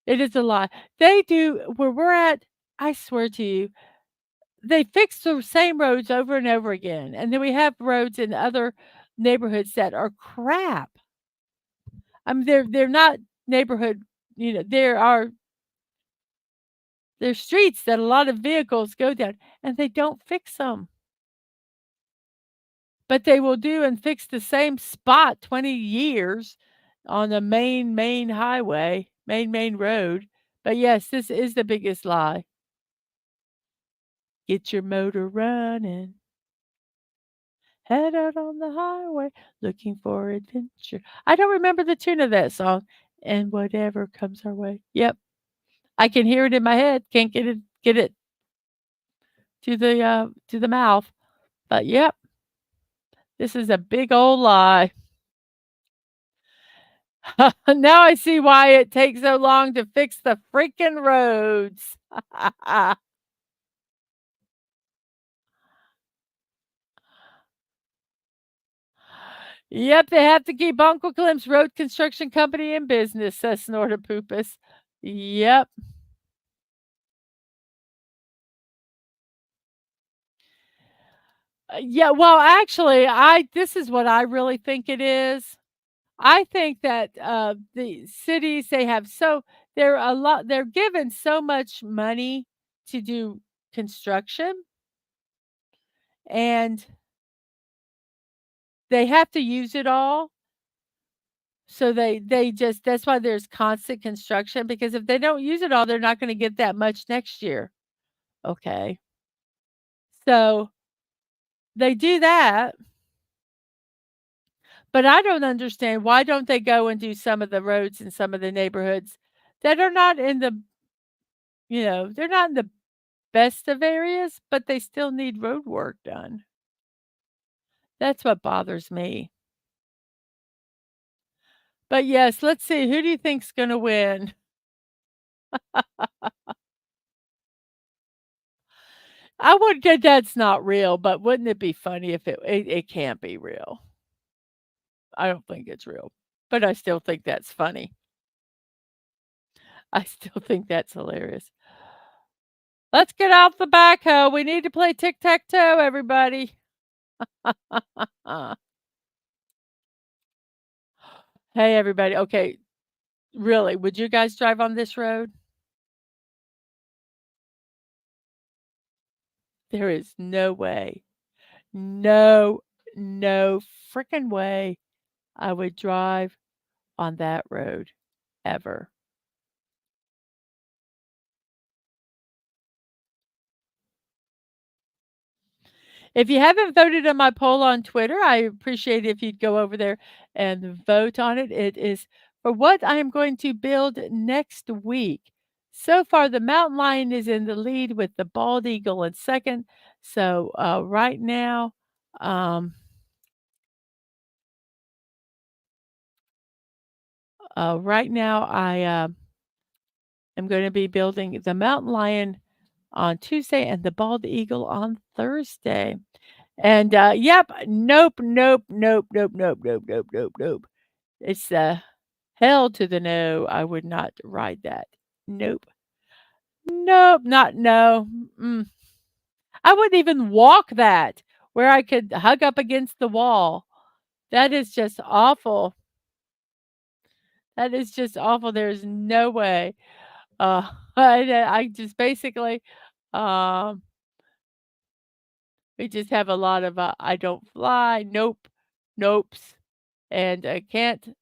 It is a lie. They do, where we're at, I swear to you, they fix the same roads over and over again, and then we have roads in other neighborhoods that are crap. I mean, they're not neighborhood, there's streets that a lot of vehicles go down, and they don't fix them. But they will do and fix the same spot 20 years on the main highway, main road. But yes, this is the biggest lie. Get your motor running. Head out on the highway looking for adventure. I don't remember the tune of that song. And whatever comes our way. Yep. I can hear it in my head. Can't get it to the mouth. But yep. This is a big old lie. Now I see why it takes so long to fix the freaking roads. Yep, they have to keep Uncle Clem's road construction company in business, says Snortapoopus. Yep. Yeah, well, actually, I this is what I really think it is. I think that, the cities, they're given so much money to do construction, and they have to use it all, so they just that's why there's constant construction, because if they don't use it all, they're not gonna get that much next year, okay? So, they do that, but I don't understand why don't they go and do some of the roads in some of the neighborhoods that are not in the they're not in the best of areas, but they still need road work done. That's what bothers me. But yes, let's see, who do you think's gonna win? I would get that's not real, but wouldn't it be funny if it can't be real. I don't think it's real, but I still think that's funny. I still think that's hilarious. Let's get out the backhoe. We need to play tic-tac-toe, everybody. Hey, everybody. Okay, really, would you guys drive on this road? There is no way. No, no frickin' way I would drive on that road ever. If you haven't voted on my poll on Twitter, I appreciate if you'd go over there and vote on it. It is for what I am going to build next week. So far, the mountain lion is in the lead with the bald eagle in second. So um, right now, I am going to be building the mountain lion on Tuesday and the bald eagle on Thursday. And yep, nope, nope, nope, nope, nope, nope, nope, nope, nope. It's hell to the no. I would not ride that. Nope. Nope, not no. Mm. I wouldn't even walk that where I could hug up against the wall. That is just awful. That is just awful. There's no way. I just basically, um, we just have a lot of I don't fly. Nope, nopes, and I can't.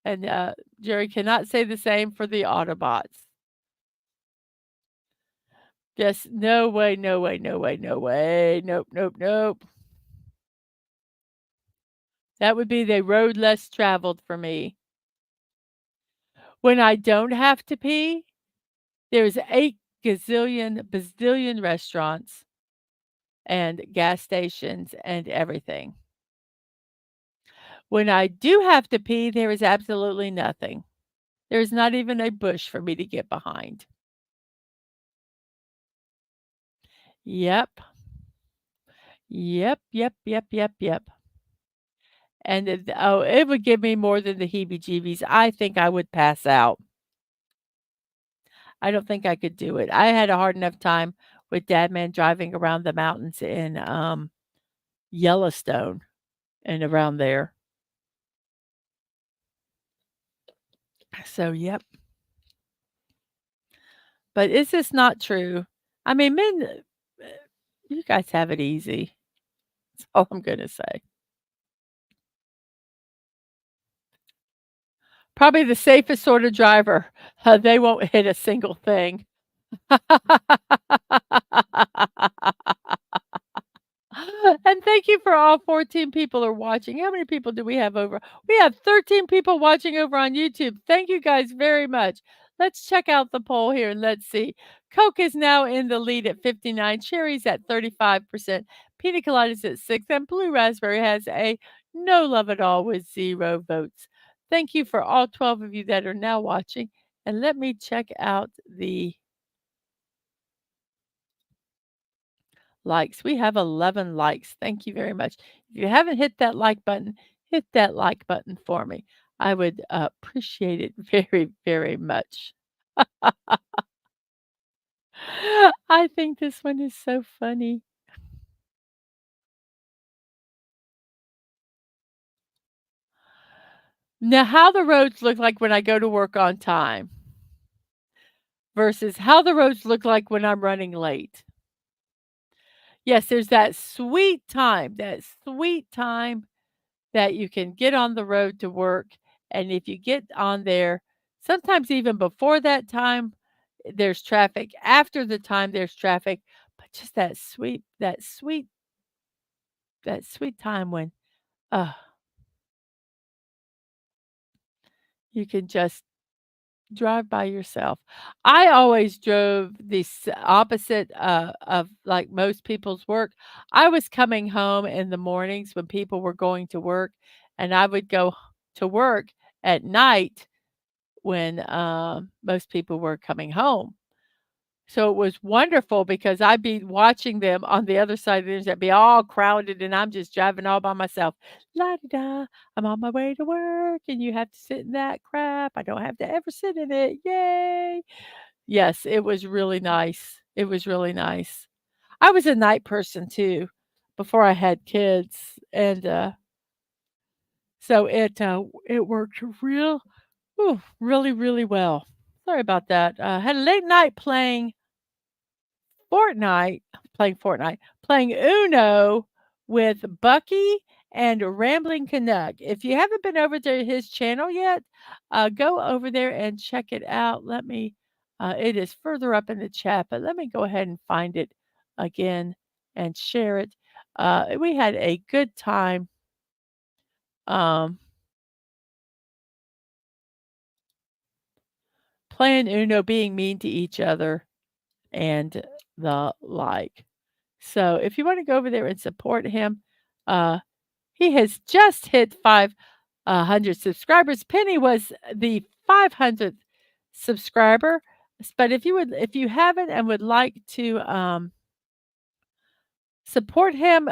And Jerry cannot say the same for the Autobots. Just no way, no way, no way, no way. Nope, nope, nope. That would be the road less traveled for me. When I don't have to pee, there's 8 gazillion, bazillion restaurants and gas stations and everything. When I do have to pee, there is absolutely nothing. There's not even a bush for me to get behind. Yep. Yep, yep, yep, yep, yep. And it would give me more than the heebie-jeebies. I think I would pass out. I don't think I could do it. I had a hard enough time with Dadman driving around the mountains in, Yellowstone and around there. So, yep. But is this not true? I mean, men, you guys have it easy. That's all I'm gonna say. Probably the safest sort of driver. They won't hit a single thing. And thank you for all 14 people are watching. How many people do we have over? We have 13 people watching over on YouTube. Thank you guys very much. Let's check out the poll here and let's see. Coke is now in the lead at 59, cherries at 35%, pina coladas at 6, and blue raspberry has a no love at all with 0 votes. Thank you for all 12 of you that are now watching. And let me check out the likes. We have 11 likes. Thank you very much. If you haven't hit that like button, hit that like button for me. I would appreciate it very, very much. I think this one is so funny. Now, how the roads look like when I go to work on time versus how the roads look like when I'm running late. Yes, there's that sweet time that you can get on the road to work, and if you get on there, sometimes even before that time, there's traffic, after the time, there's traffic, but just that sweet time when, uh, you can just drive by yourself. I always drove the opposite, of, like, most people's work. I was coming home in the mornings when people were going to work, and I would go to work at night when, most people were coming home. So it was wonderful because I'd be watching them on the other side of the interstate be all crowded, and I'm just driving all by myself. La da da, I'm on my way to work, and you have to sit in that crap. I don't have to ever sit in it. Yay! Yes, it was really nice. It was really nice. I was a night person too before I had kids, and, so it worked really, really well. Sorry about that. Had a late night Fortnite playing Uno with Bucky and Rambling Canuck. If you haven't been over to his channel yet, go over there and check it out. It is further up in the chat, but let me go ahead and find it again and share it. We had a good time, um, playing Uno, being mean to each other, and the like. So if you want to go over there and support him, uh, he has just hit 500 subscribers. Penny was the 500th subscriber. But if you haven't and would like to support him,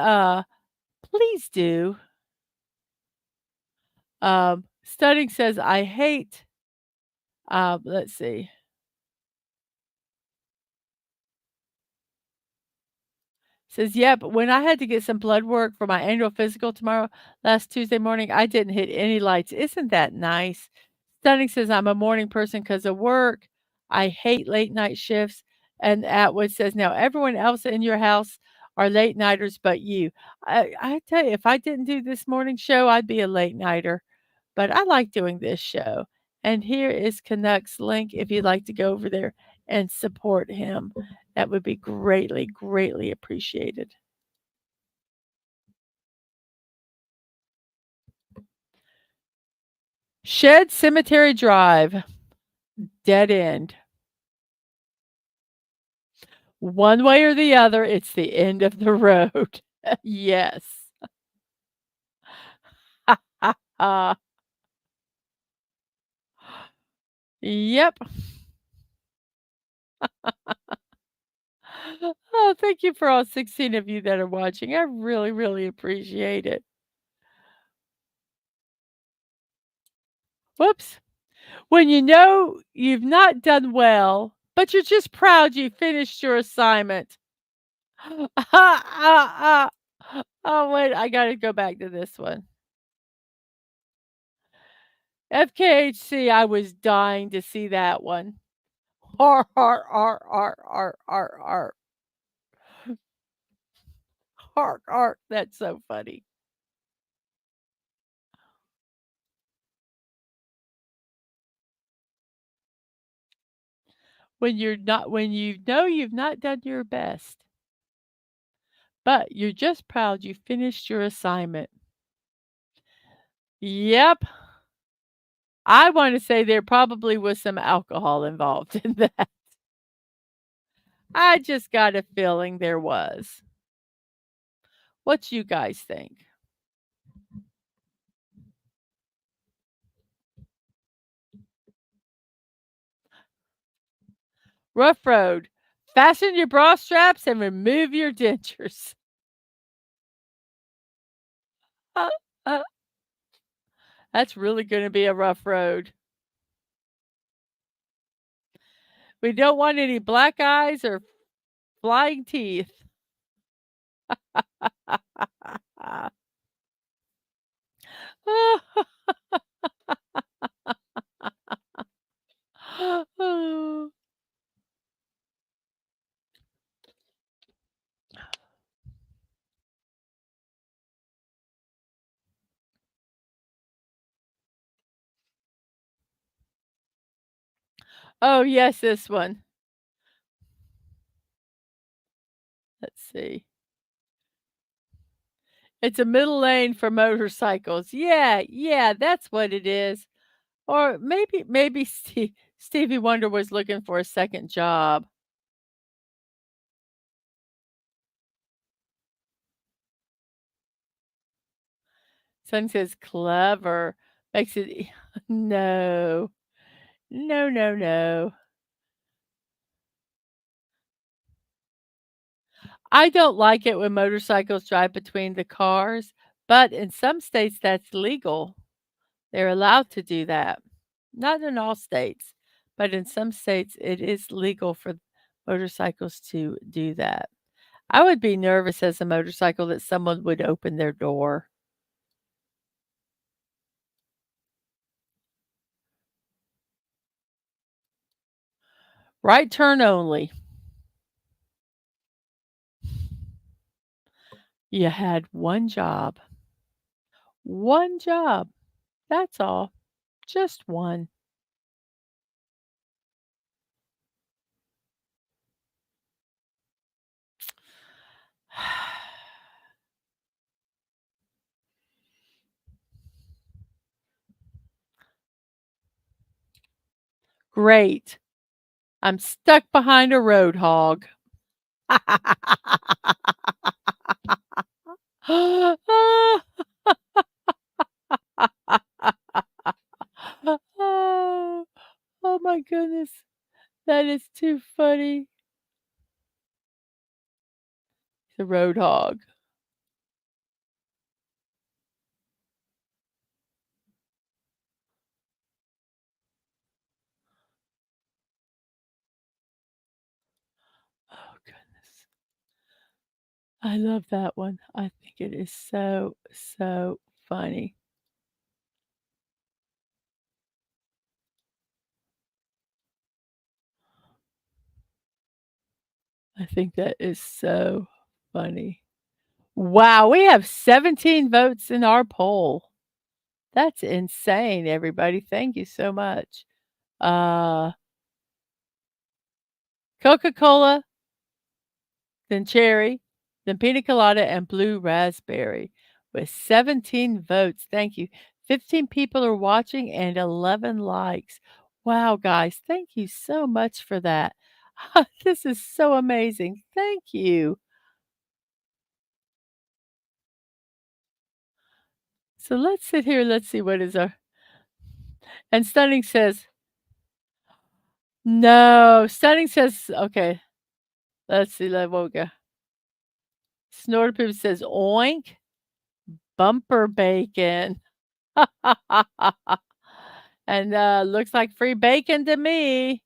please do. Studying says, I hate, let's see. Says, "Yeah, but when I had to get some blood work for my annual physical tomorrow, last Tuesday morning, I didn't hit any lights. Isn't that nice?" Stunning says, "I'm a morning person because of work. I hate late night shifts." And Atwood says, "Now everyone else in your house are late nighters but you." I tell you, if I didn't do this morning show, I'd be a late nighter. But I like doing this show. And here is Canuck's link if you'd like to go over there and support him. That would be greatly, greatly appreciated. Shed Cemetery Drive, dead end. One way or the other, it's the end of the road. Yes. Yep. Oh, thank you for all 16 of you that are watching. I really, really appreciate it. Whoops. When you know you've not done well, but you're just proud you finished your assignment. Oh, wait, I gotta go back to this one. FKHC, I was dying to see that one. Har, har, har, har, har, har, har. Har, har. That's so funny. When you know you've not done your best, but you're just proud you finished your assignment. Yep. I wanna say there probably was some alcohol involved in that. I just got a feeling there was. What you guys think? Rough road. Fasten your bra straps and remove your dentures. That's really gonna be a rough road. We don't want any black eyes or flying teeth. Oh, yes, this one. Let's see. It's a middle lane for motorcycles. Yeah, yeah, that's what it is. Or maybe Stevie Wonder was looking for a second job. Son says clever. Makes it no. No, no, no. I don't like it when motorcycles drive between the cars, but in some states that's legal. They're allowed to do that. Not in all states, but in some states it is legal for motorcycles to do that. I would be nervous as a motorcycle that someone would open their door. Right turn only. You had one job. One job. That's all. Just one. Great. I'm stuck behind a road hog. Oh, oh my goodness. That is too funny. The road hog. Oh goodness. I love that one. I think it is so, so funny. I think that is so funny. Wow, we have 17 votes in our poll. That's insane, everybody. Thank you so much. Uh, Coca-Cola, then cherry, then pina colada, and blue raspberry with 17 votes. Thank you. 15 people are watching and 11 likes. Wow, guys, thank you so much for that. This is so amazing. Thank you. So let's sit here. Let's see what is our. And Stunning says, no. Stunning says, okay, let's see. Let we'll go. Snorterpoop says, oink, bumper bacon. And, looks like free bacon to me.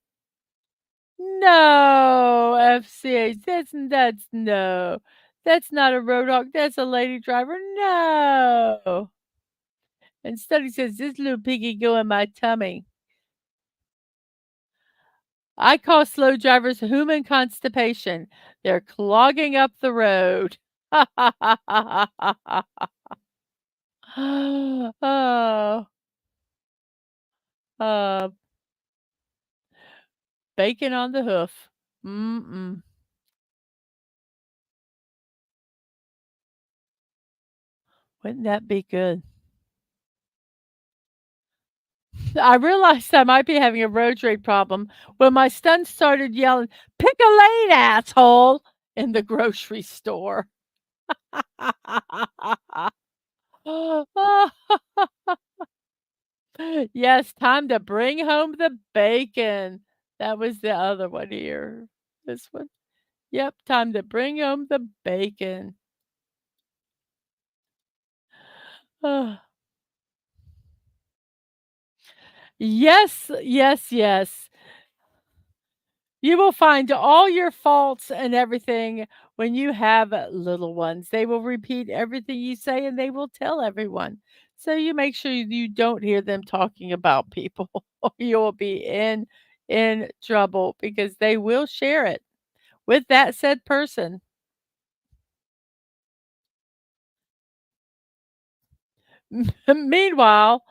No, FCH, that's no. That's not a road hog, that's a lady driver, no. And Study says, "This little piggy go in my tummy." I call slow drivers human constipation. They're clogging up the road. Oh, uh, bacon on the hoof. Mm-mm. Wouldn't that be good? I realized I might be having a road rage problem when my son started yelling, "Pick a lane, asshole!" in the grocery store. Yes, time to bring home the bacon. That was the other one here. This one. Yep, time to bring home the bacon. Yes, yes, yes. You will find all your faults and everything when you have little ones. They will repeat everything you say and they will tell everyone. So you make sure you don't hear them talking about people or you'll be in trouble because they will share it with that said person. Meanwhile,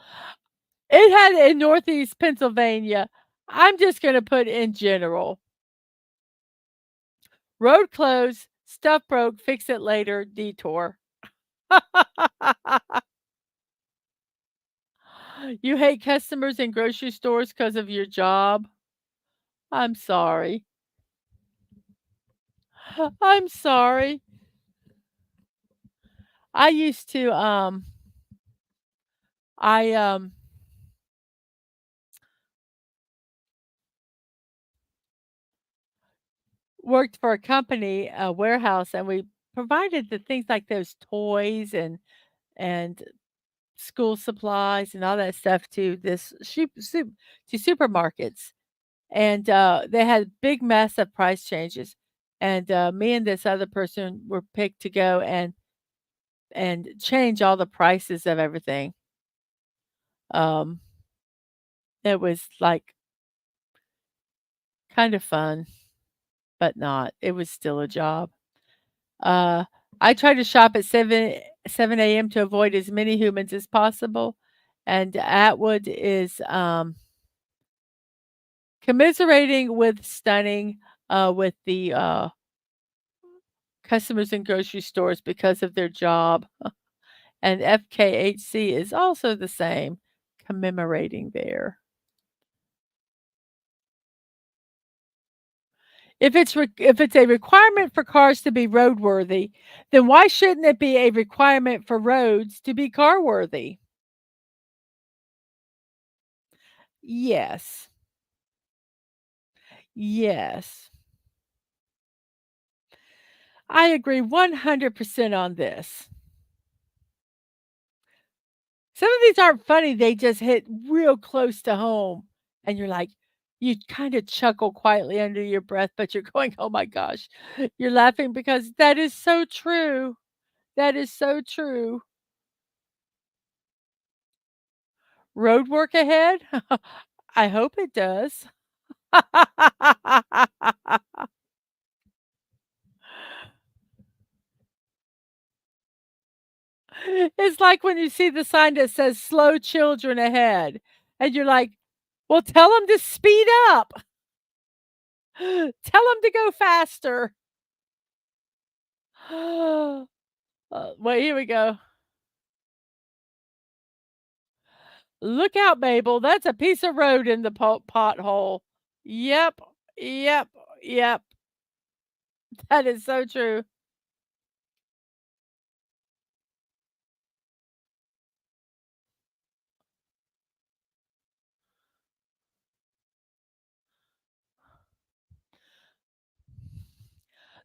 it had in Northeast Pennsylvania. I'm just gonna put in general. Road closed, stuff broke, fix it later, detour. You hate customers in grocery stores because of your job? I'm sorry. I'm sorry. I used to, I, worked for a company, a warehouse, and we provided the things like those toys and school supplies and all that stuff to this to supermarkets, and, they had big, massive price changes, and, me and this other person were picked to go and change all the prices of everything. Um, it was, like, kind of fun, but not. It was still a job. Uh, I try to shop at 7 AM to avoid as many humans as possible, and Atwood is, commiserating with Stunning, with the, customers in grocery stores because of their job, and FKHC is also the same, commemorating there. If it's a requirement for cars to be roadworthy, then why shouldn't it be a requirement for roads to be car-worthy? Yes. Yes. I agree 100% on this. Some of these aren't funny, they just hit real close to home, and you're like you kinda chuckle quietly under your breath, but you're going, "Oh my gosh." You're laughing because that is so true. That is so true. Road work ahead? I hope it does. It's like when you see the sign that says "Slow children ahead," and you're like, "Well, tell them to speed up. Tell them to go faster." Wait, here we go. "Look out, Mabel, that's a piece of road in the pothole." Yep, yep, yep. That is so true.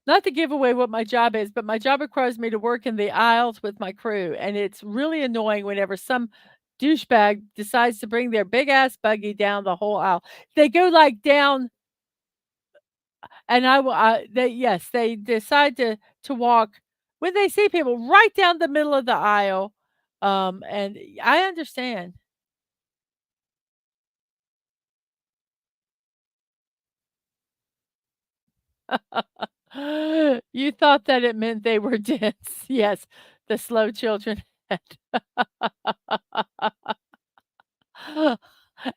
Not to give away what my job is, but my job requires me to work in the aisles with my crew, and it's really annoying whenever some douchebag decides to bring their big ass buggy down the whole aisle. They go, like, down and they yes, they decide to walk when they see people right down the middle of the aisle, and I understand. You thought that it meant they were dense. Yes, the slow children.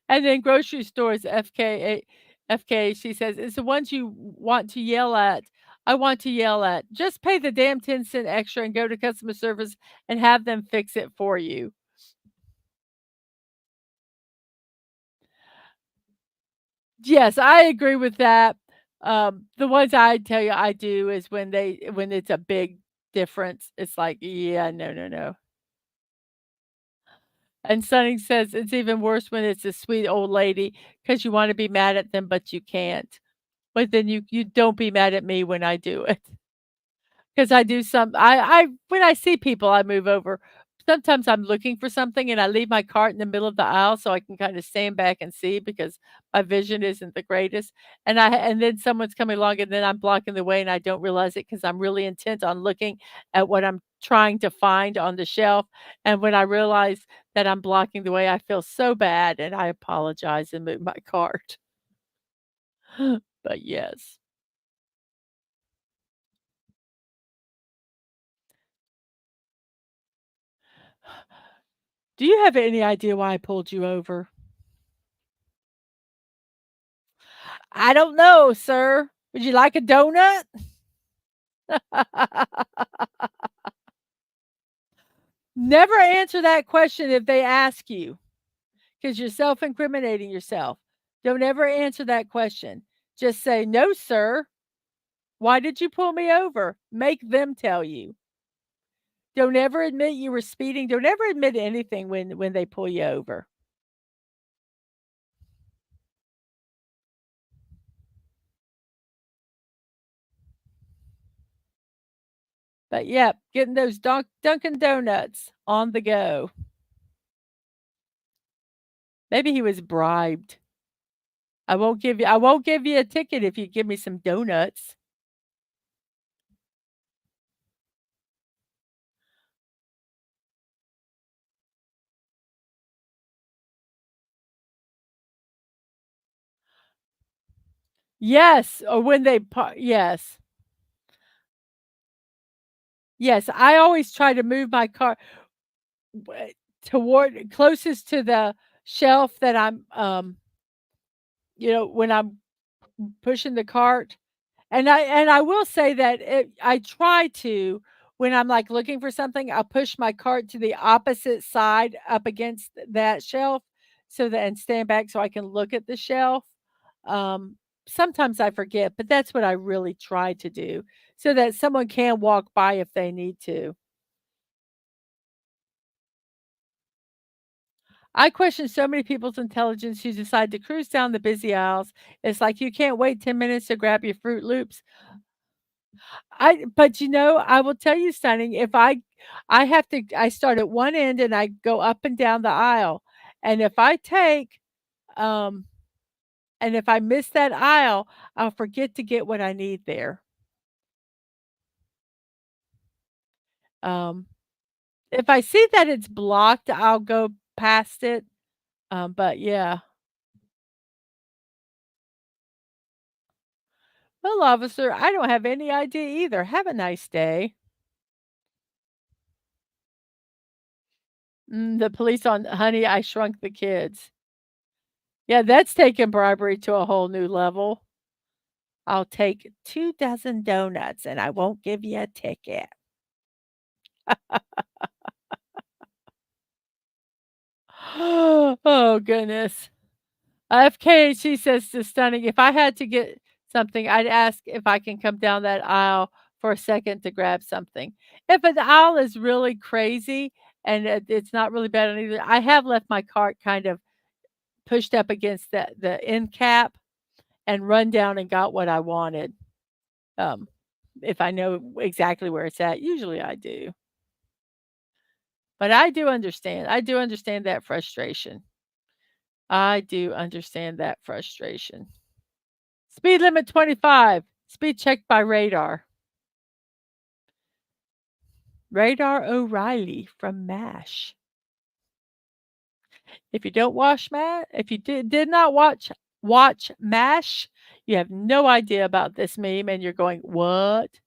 And then grocery stores, FKA she says, "It's the ones you want to yell at. I want to yell at. Just pay the damn 10 cent extra and go to customer service and have them fix it for you." Yes, I agree with that. The ones I tell you I do is when it's a big difference. It's like, "Yeah, no, no, no." And Sonny says, "It's even worse when it's a sweet old lady because you wanna be mad at them, but you can't." But then you don't be mad at me when I do it. 'Cause I do some I when I see people, I move over. Sometimes I'm looking for something and I leave my cart in the middle of the aisle so I can kinda stand back and see because my vision isn't the greatest, and then someone's coming along and then I'm blocking the way and I don't realize it because 'cause I'm really intent on looking at what I'm trying to find on the shelf, and when I realize that I'm blocking the way, I feel so bad and I apologize and move my cart. But yes. Do you have any idea why I pulled you over? "I don't know, sir. Would you like a donut?" Never answer that question if they ask you, because 'cause you're self-incriminating yourself. Don't ever answer that question. Just say, "No, sir. Why did you pull me over?" Make them tell you. Don't ever admit you were speeding. Don't ever admit anything when they pull you over. But, yep, getting those Dunkin' Donuts on the go. Maybe he was bribed. I won't give you a ticket if you give me some donuts." Yes, or when they yes. Yes, I always try to move my car w toward closest to the shelf that when I'm pushing the cart. And I will say that I try to when I'm, like, looking for something, I'll push my cart to the opposite side up against that shelf so that and stand back so I can look at the shelf. Um, Sometimes I forget, but that's what I really try to do so that someone can walk by if they need to. I question so many people's intelligence who decide to cruise down the busy aisles. It's like you can't wait 10 minutes to grab your Fruit Loops. But I will tell you, Stunning, if I start at one end and I go up and down the aisle. And if I take um and if I miss that aisle, I'll forget to get what I need there. Um if I see that it's blocked, I'll go past it. But yeah. Well, officer, I don't have any idea either. Have a nice day. The police on Honey, I Shrunk the Kids. Yeah, that's taking bribery to a whole new level. I'll take 2 dozen donuts and I won't give you a ticket. Oh, goodness. FKHC says to Stunning, "If I had to get something, I'd ask if I can come down that aisle for a second to grab something." If an aisle is really crazy and it's not really bad on either, I have left my cart kind of pushed up against the end cap and run down and got what I wanted. Um, if I know exactly where it's at, usually I do. But I do understand. I do understand that frustration. I do understand that frustration. Speed limit 25. Speed checked by radar. Radar O'Reilly from MASH. If you don't watch if you did not watch MASH, you have no idea about this meme and you're going, "What?"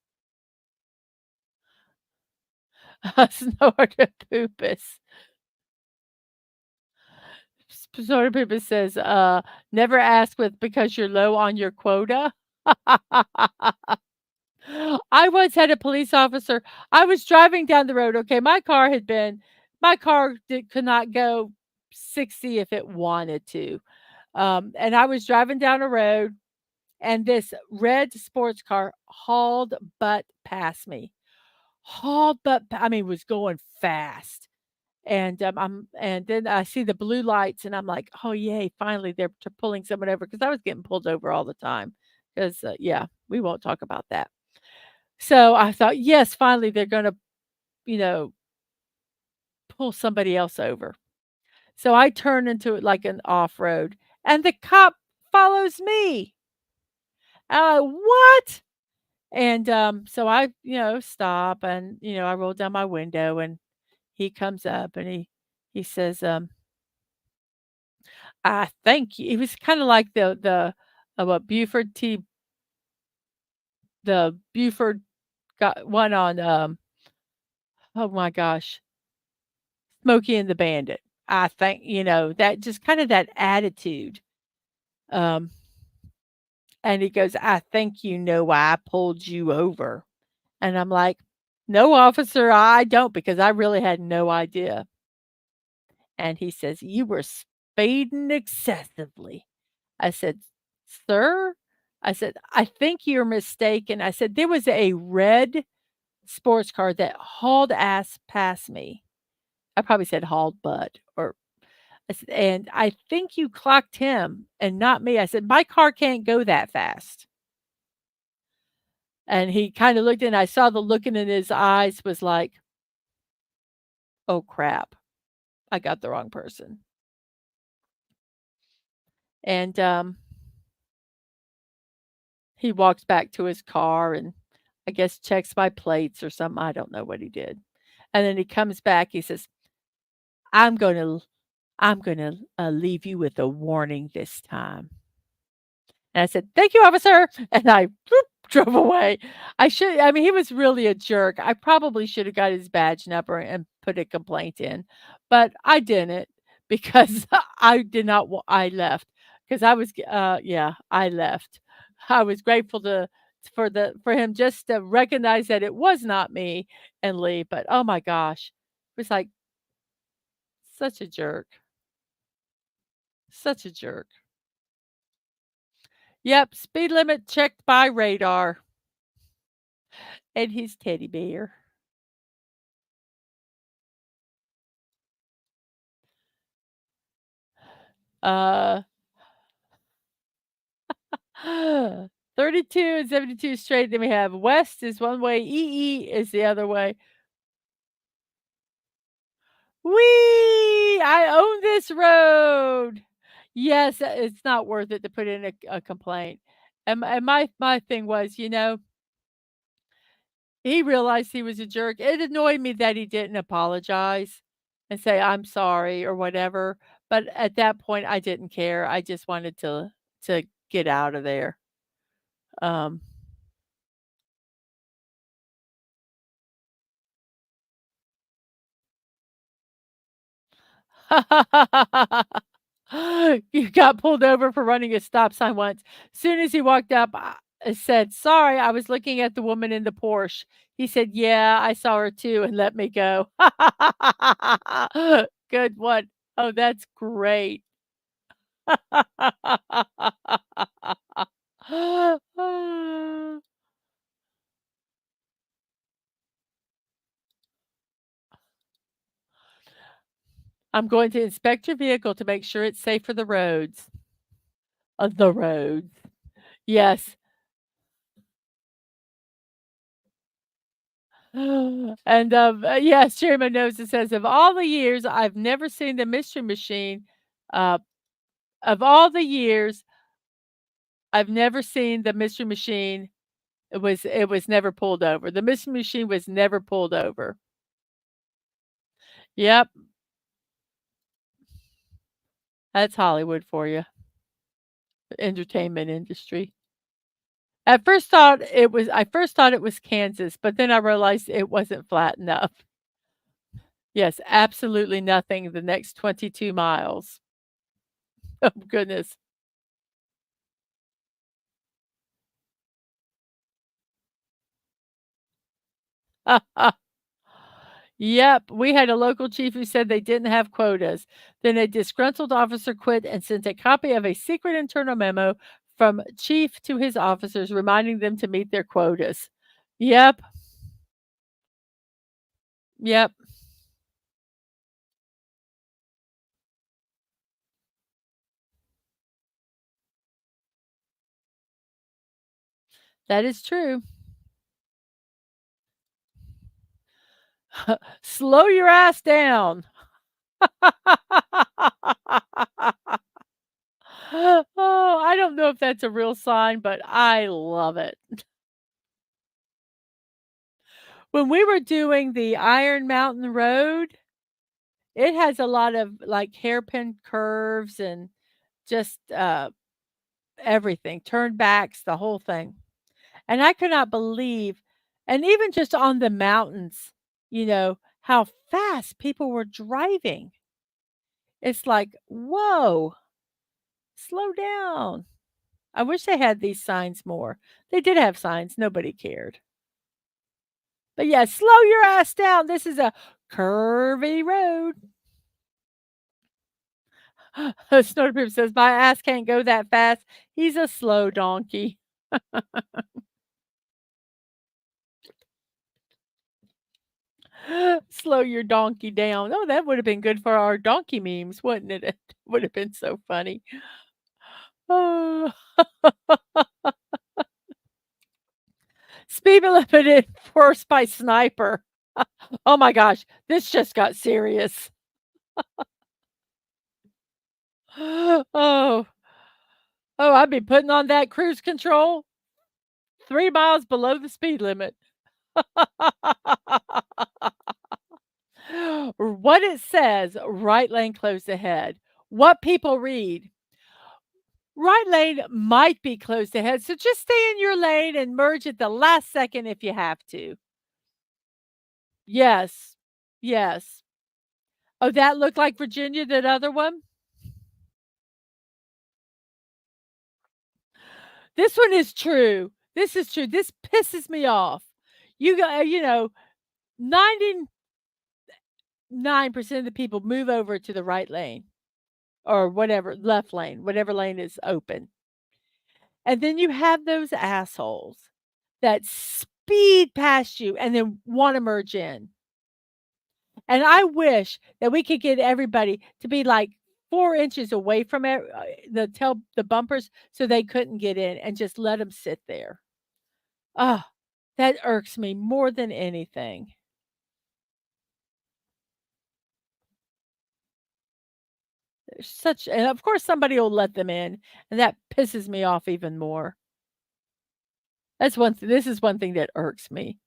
Snortopoopas. Snortopoopas says, "Never ask with because you're low on your quota." I once had a police officer. I was driving down the road, okay, my car could not go 60 if it wanted to. And I was driving down a road, and this red sports car hauled butt past me. Hauled butt pa I mean, was going fast. And then I see the blue lights, and I'm like, "Oh, yay, finally, they're pulling someone over because I was getting pulled over all the time. 'Cause, yeah, we won't talk about that. So I thought, "Yes, finally, they're gonna, you know, pull somebody else over." So I turn into it like an off-road, and the cop follows me. "What?" And, so I, stop and, I roll down my window, and he comes up, and he says, "I thank you." He was kinda like what the Buford got one on, oh my gosh, Smokey and the Bandit. I think, that just kinda that attitude. Um, And he goes, "I think you know why I pulled you over." And I'm like, "No, officer, I don't," because I really had no idea. And he says, "You were speeding excessively." I said, "Sir," I said, "I think you're mistaken." I said, "There was a red sports car that hauled ass past me." I probably said hauled butt or I said, "And I think you clocked him and not me." I said, "My car can't go that fast." And he kinda looked and I saw the look in his eyes was like, "Oh, crap. I got the wrong person." And, he walks back to his car and I guess checks my plates or something, I don't know what he did. And then he comes back, he says, I'm gonna leave you with a warning this time." And I said, "Thank you, officer," and I boop, drove away. I mean, he was really a jerk. I probably should have got his badge number and put a complaint in, but I didn't because I did not wa I left because I was g yeah, I left. I was grateful for him just to recognize that it was not me and leave, but oh my gosh, it was like such a jerk, such a jerk. Yep, speed limit checked by radar and his teddy bear. Uh, 32 and 72 straight, then we have west is one way, EE is the other way. Whee! I own this road. Yes, it's not worth it to put in a complaint. And my thing was, he realized he was a jerk. It annoyed me that he didn't apologize and say, "I'm sorry," or whatever, but at that point, I didn't care. I just wanted to get out of there. Um You got pulled over for running a stop sign once. Soon as he walked up, I said, "Sorry, I was looking at the woman in the Porsche." He said, "Yeah, I saw her too," and let me go. Good one. Oh, that's great. I'm going to inspect your vehicle to make sure it's safe for the roads. The roads. Yes. And, yes, Chairman knows it says, "Of all the years, I've never seen the Mystery Machine, uh, of all the years, I've never seen the Mystery Machine." It was never pulled over. The Mystery Machine was never pulled over. Yep, that's Hollywood for you, entertainment industry. I first thought it was Kansas, but then I realized it wasn't flat enough. Yes, absolutely nothing the next 22 miles. Oh, goodness. Yep, we had a local chief who said they didn't have quotas. Then a disgruntled officer quit and sent a copy of a secret internal memo from chief to his officers reminding them to meet their quotas. Yep, yep, that is true. Slow your ass down. Oh, I don't know if that's a real sign, but I love it. When we were doing the Iron Mountain Road, it has a lot of, like, hairpin curves and just, everything, turnbacks, the whole thing, and I could not believe and even just on the mountains, how fast people were driving. It's like, "Whoa, slow down." I wish they had these signs more. They did have signs, nobody cared. But yeah, slow your ass down. This is a curvy road. Snowderproof says, my ass can't go that fast. He's a slow donkey. Slow your donkey down. Oh, that would have been good for our donkey memes, wouldn't it? It would have been so funny. Oh. Speed limit enforced by sniper. Oh my gosh, this just got serious. Oh, oh, I'd be putting on that cruise control 3 miles below the speed limit. What it says, right lane closed ahead. What people read, right lane might be closed ahead, so just stay in your lane and merge at the last second if you have to. Yes. Yes. Oh, that looked like Virginia, that other one? This one is true. This is true. This pisses me off. You know, 99% of the people move over to the right lane or whatever, left lane, whatever lane is open. And then you have those assholes that speed past you and then wanna merge in. And I wish that we could get everybody to be, like, 4 inches away from the bumpers so they couldn't get in and just let them sit there. Ah, that irks me more than anything. There's such and of course, somebody will let them in, and that pisses me off even more. This is one thing that irks me.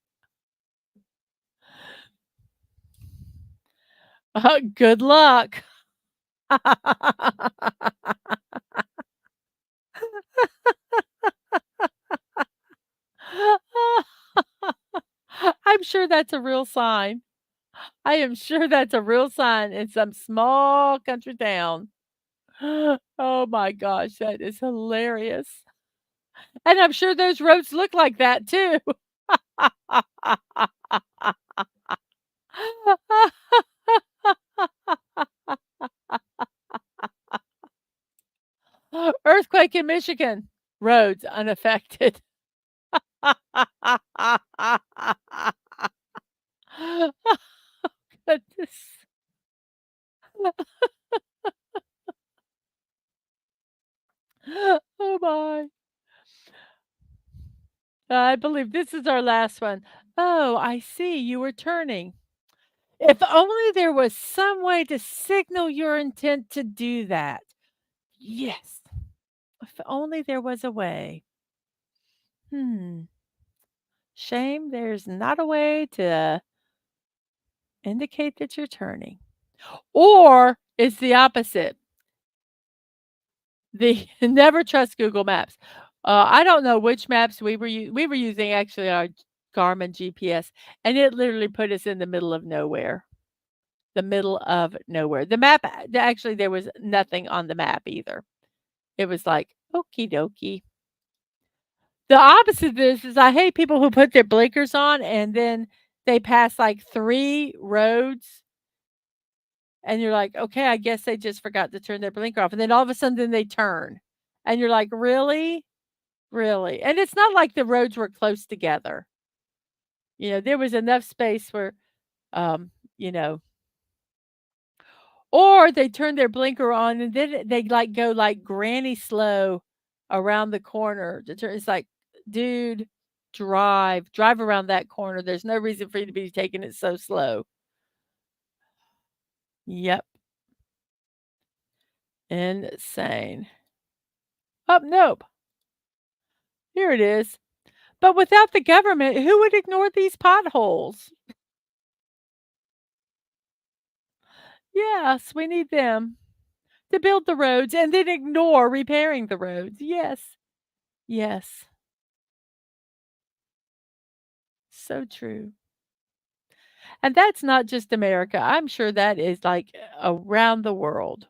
Good luck. I'm sure that's a real sign. I am sure that's a real sign in some small country town. Oh my gosh, that is hilarious. And I'm sure those roads look like that too. Earthquake in Michigan, roads unaffected. Goodness. Oh my. I believe this is our last one. Oh, I see you were turning. If only there was some way to signal your intent to do that. Yes. If only there was a way. Hmm. Shame there's not a way to indicate that you're turning. Or it's the opposite. The never trust Google Maps. I don't know which maps we were using actually our Garmin GPS, and it literally put us in the middle of nowhere. The middle of nowhere. The map actually, there was nothing on the map either. It was like, "Okie dokie." The opposite of this is I hate people who put their blinkers on and then they pass, like, 3 roads, and you're like, "Okay, I guess they just forgot to turn their blinker off," and then all of a sudden, then they turn, and you're like, "Really? Really?" And it's not like the roads were close together. You know, there was enough space where, you know, or they turn their blinker on and then they, like, go, like, granny slow around the corner to turn it's like, "Dude, drive around that corner. There's no reason for you to be taking it so slow." Yep, insane. Oh, nope, here it is. But without the government, who would ignore these potholes? Yes, we need them to build the roads and then ignore repairing the roads. Yes, yes, so true. And that's not just America. I'm sure that is, like, around the world.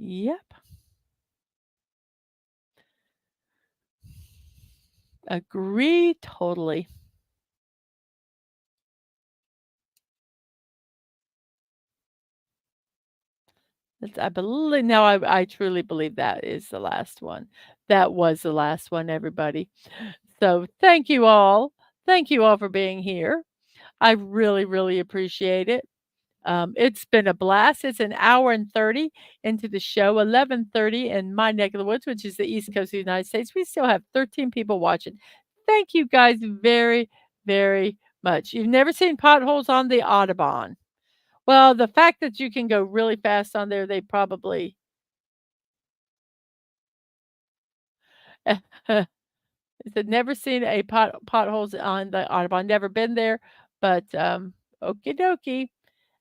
Yep. Agree totally. I believe no, I truly believe that is the last one. That was the last one, everybody. So, thank you all. Thank you all for being here. I really, really appreciate it. It's been a blast. It's an hour and 30 into the show, 11:30 in my neck of the woods, which is the East Coast of the United States. We still have 13 people watching. Thank you guys very, very much. You've never seen potholes on the Audubon. Well, the fact that you can go really fast on there, they probably I said, "Never seen a potholes on the Audubon, never been there, but, okie dokie."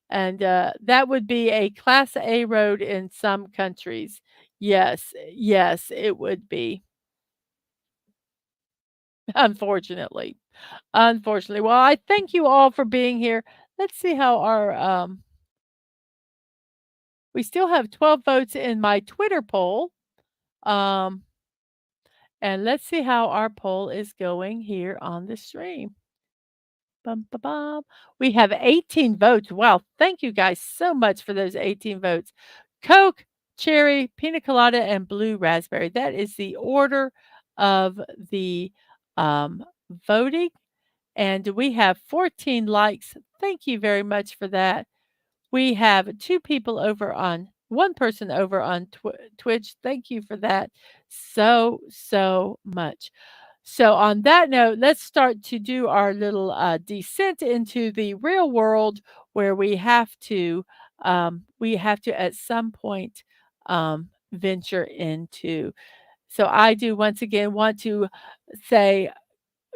And, that would be a Class A road in some countries. Yes, yes, it would be, unfortunately, unfortunately. Well, I thank you all for being here. Let's see how our, we still have 12 votes in my Twitter poll, um, and let's see how our poll is going here on the stream. Bum, ba, bum. We have 18 votes. Wow, thank you guys so much for those 18 votes. Coke, cherry, pina colada, and blue raspberry. That is the order of the voting. And we have 14 likes. Thank you very much for that. We have 2 people over on 1 person over on Twitch. Thank you for that so, so much. So on that note, let's start to do our little, descent into the real world where we have to at some point, venture into. So I do once again want to say,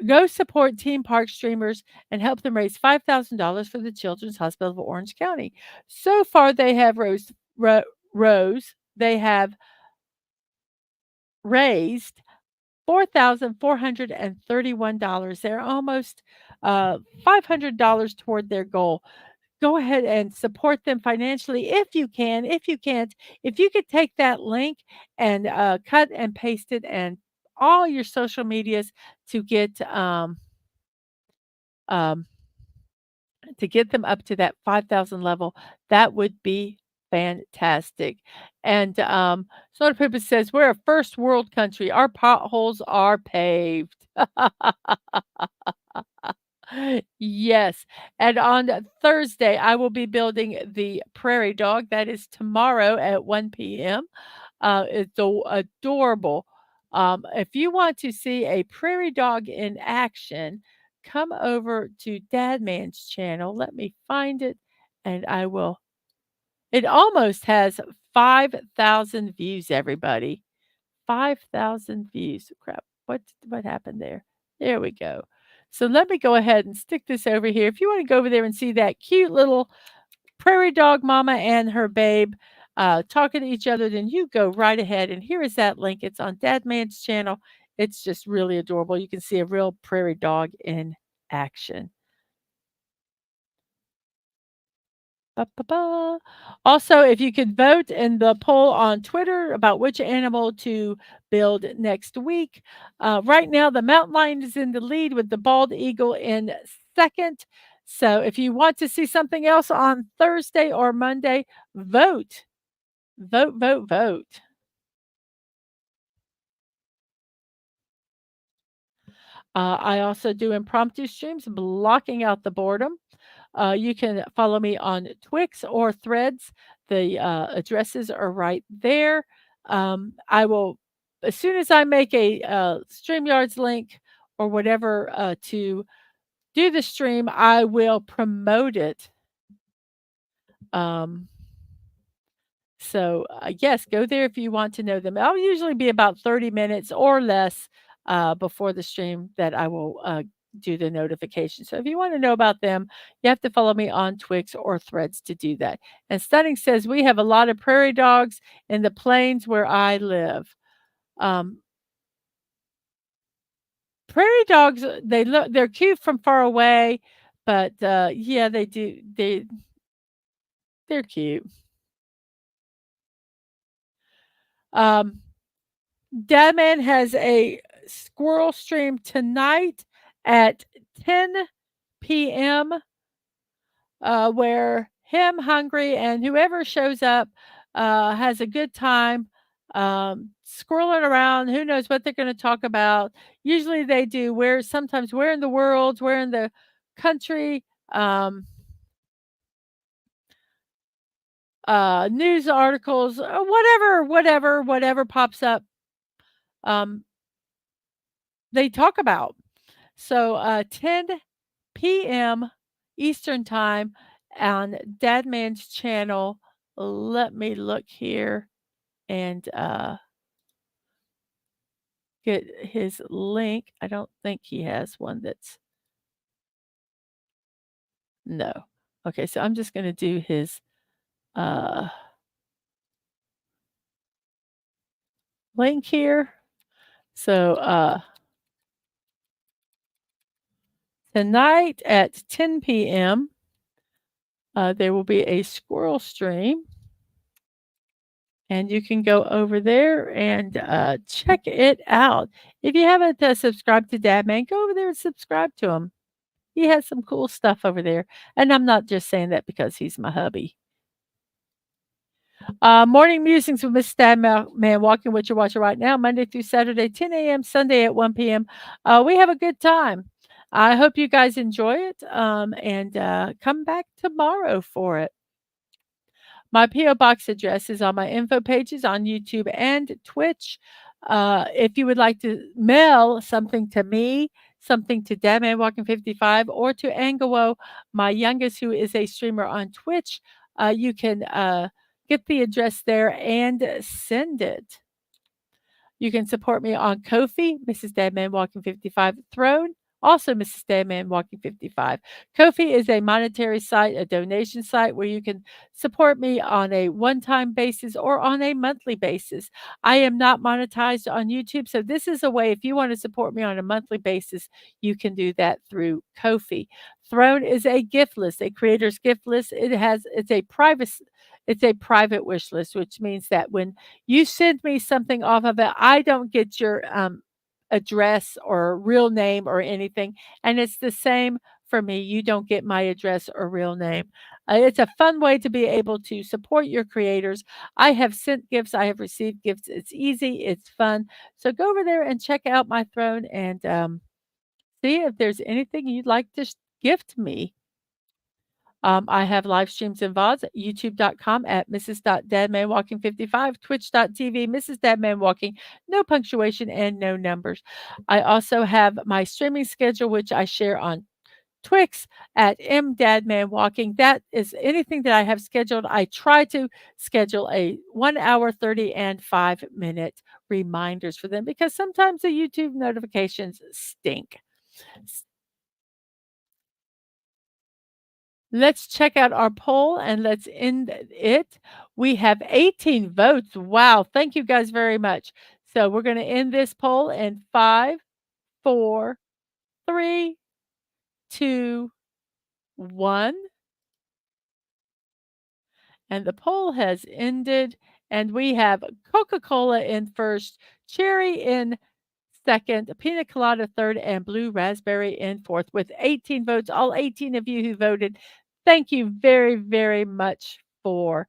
go support Team Park streamers and help them raise $5,000 for the Children's Hospital of Orange County. So far, they have they have raised $4,431. They're almost $500 toward their goal. Go ahead and support them financially if you can. If you can't, if you could take that link and cut and paste it and all your social medias to um, get them up to that 5,000 level, that would be fantastic. And Soda Pippa says, "We're a first world country. Our potholes are paved." Yes. And on Thursday, I will be building the prairie dog. That is tomorrow at 1 p.m. It's adorable. If you want to see a prairie dog in action, come over to Dadman's channel. Let me find it and I will. It almost has 5,000 views, everybody. 5,000 views. Crap. What happened there? There we go. So let me go ahead and stick this over here. If you want to go over there and see that cute little prairie dog mama and her babe talking to each other, then you go right ahead. And here is that link. It's on Dadman's channel. It's just really adorable. You can see a real prairie dog in action. Ba, ba, ba. Also, if you could vote in the poll on Twitter about which animal to build next week. Right now, the mountain lion is in the lead with the bald eagle in second. So if you want to see something else on Thursday or Monday, vote. Vote, vote, vote. I also do impromptu streams, blocking out the boredom. You can follow me on Twix or Threads. The addresses are right there. I will, as soon as I make a StreamYards link or whatever to do the stream, I will promote it. Um, yes, go there if you want to know them. I'll usually be about 30 minutes or less before the stream that I will do the notification. So if you want to know about them, you have to follow me on Twix or Threads to do that. And Stunning says we have a lot of prairie dogs in the plains where I live. Um, Prairie dogs, they're cute from far away, but yeah, they're cute. Um, Dadman has a squirrel stream tonight at 10 p.m. Where him, Hungry, and whoever shows up has a good time scrolling around. Who knows what they're going to talk about? Usually they do sometimes where in the world, where in the country, news articles, whatever pops up, um, they talk about. So 10 p.m. Eastern Time on Dadman's channel. Let me look here and get his link. I don't think he has one that's no. Okay, so I'm just going to do his uh, link here. So tonight at 10 p.m., there will be a squirrel stream. And you can go over there and check it out. If you haven't subscribed to Dadman, go over there and subscribe to him. He has some cool stuff over there. And I'm not just saying that because he's my hubby. Morning Musings with Miss Stadman Walking, what you're watching right now, Monday through Saturday, 10 a.m., Sunday at 1 p.m. We have a good time. I hope you guys enjoy it and come back tomorrow for it. My P.O. Box address is on my info pages on YouTube and Twitch. If you would like to mail something to me, something to DadmanWalking55, or to Angelo, my youngest, who is a streamer on Twitch, you can get the address there and send it. You can support me on Ko-fi, Mrs.DadmanWalking55, Throne, also Mrs.DadmanWalking55. Ko-fi is a monetary site, a donation site where you can support me on a one-time basis or on a monthly basis. I am not monetized on YouTube, so this is a way if you want to support me on a monthly basis, you can do that through Ko-fi. Throne is a gift list, a creator's gift list. It's a private wish list, which means that when you send me something off of it, I don't get your address or real name or anything. And it's the same for me. You don't get my address or real name. It's a fun way to be able to support your creators. I have sent gifts, I have received gifts. It's easy, it's fun. So go over there and check out my throne and see if there's anything you'd like to gift me. I have live streams and VODs at youtube.com at Mrs.DadmanWalking55, twitch.tv, Mrs.DadmanWalking, no punctuation and no numbers. I also have my streaming schedule, which I share on Twix at MDadmanWalking. That is anything that I have scheduled. I try to schedule a 1 hour, 30, and 5-minute reminders for them because sometimes the YouTube notifications stink. Let's check out our poll and let's end it. We have 18 votes. Wow. Thank you guys very much. So we're going to end this poll in 5, 4, 3, 2, 1. And the poll has ended. And we have Coca-Cola in first, cherry in second, pina colada third, and blue raspberry in fourth with 18 votes. All 18 of you who voted, thank you very, very much for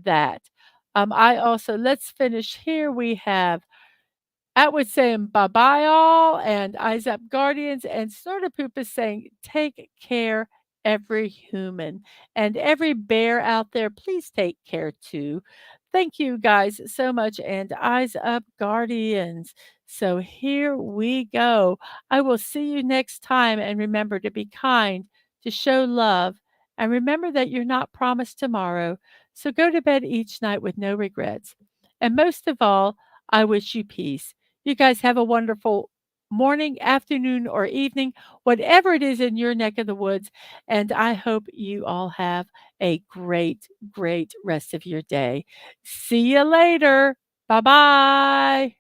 that. Let's finish here. We have Atwood saying bye bye all, and Eyes Up Guardians, and Snorta Poop is saying take care, every human. And every bear out there, please take care too. Thank you guys so much, and Eyes Up Guardians. So here we go. I will see you next time, and remember to be kind, to show love, and remember that you're not promised tomorrow. So go to bed each night with no regrets. And most of all, I wish you peace. You guys have a wonderful morning, afternoon, or evening, whatever it is in your neck of the woods. And I hope you all have a great, great rest of your day. See you later. Bye bye.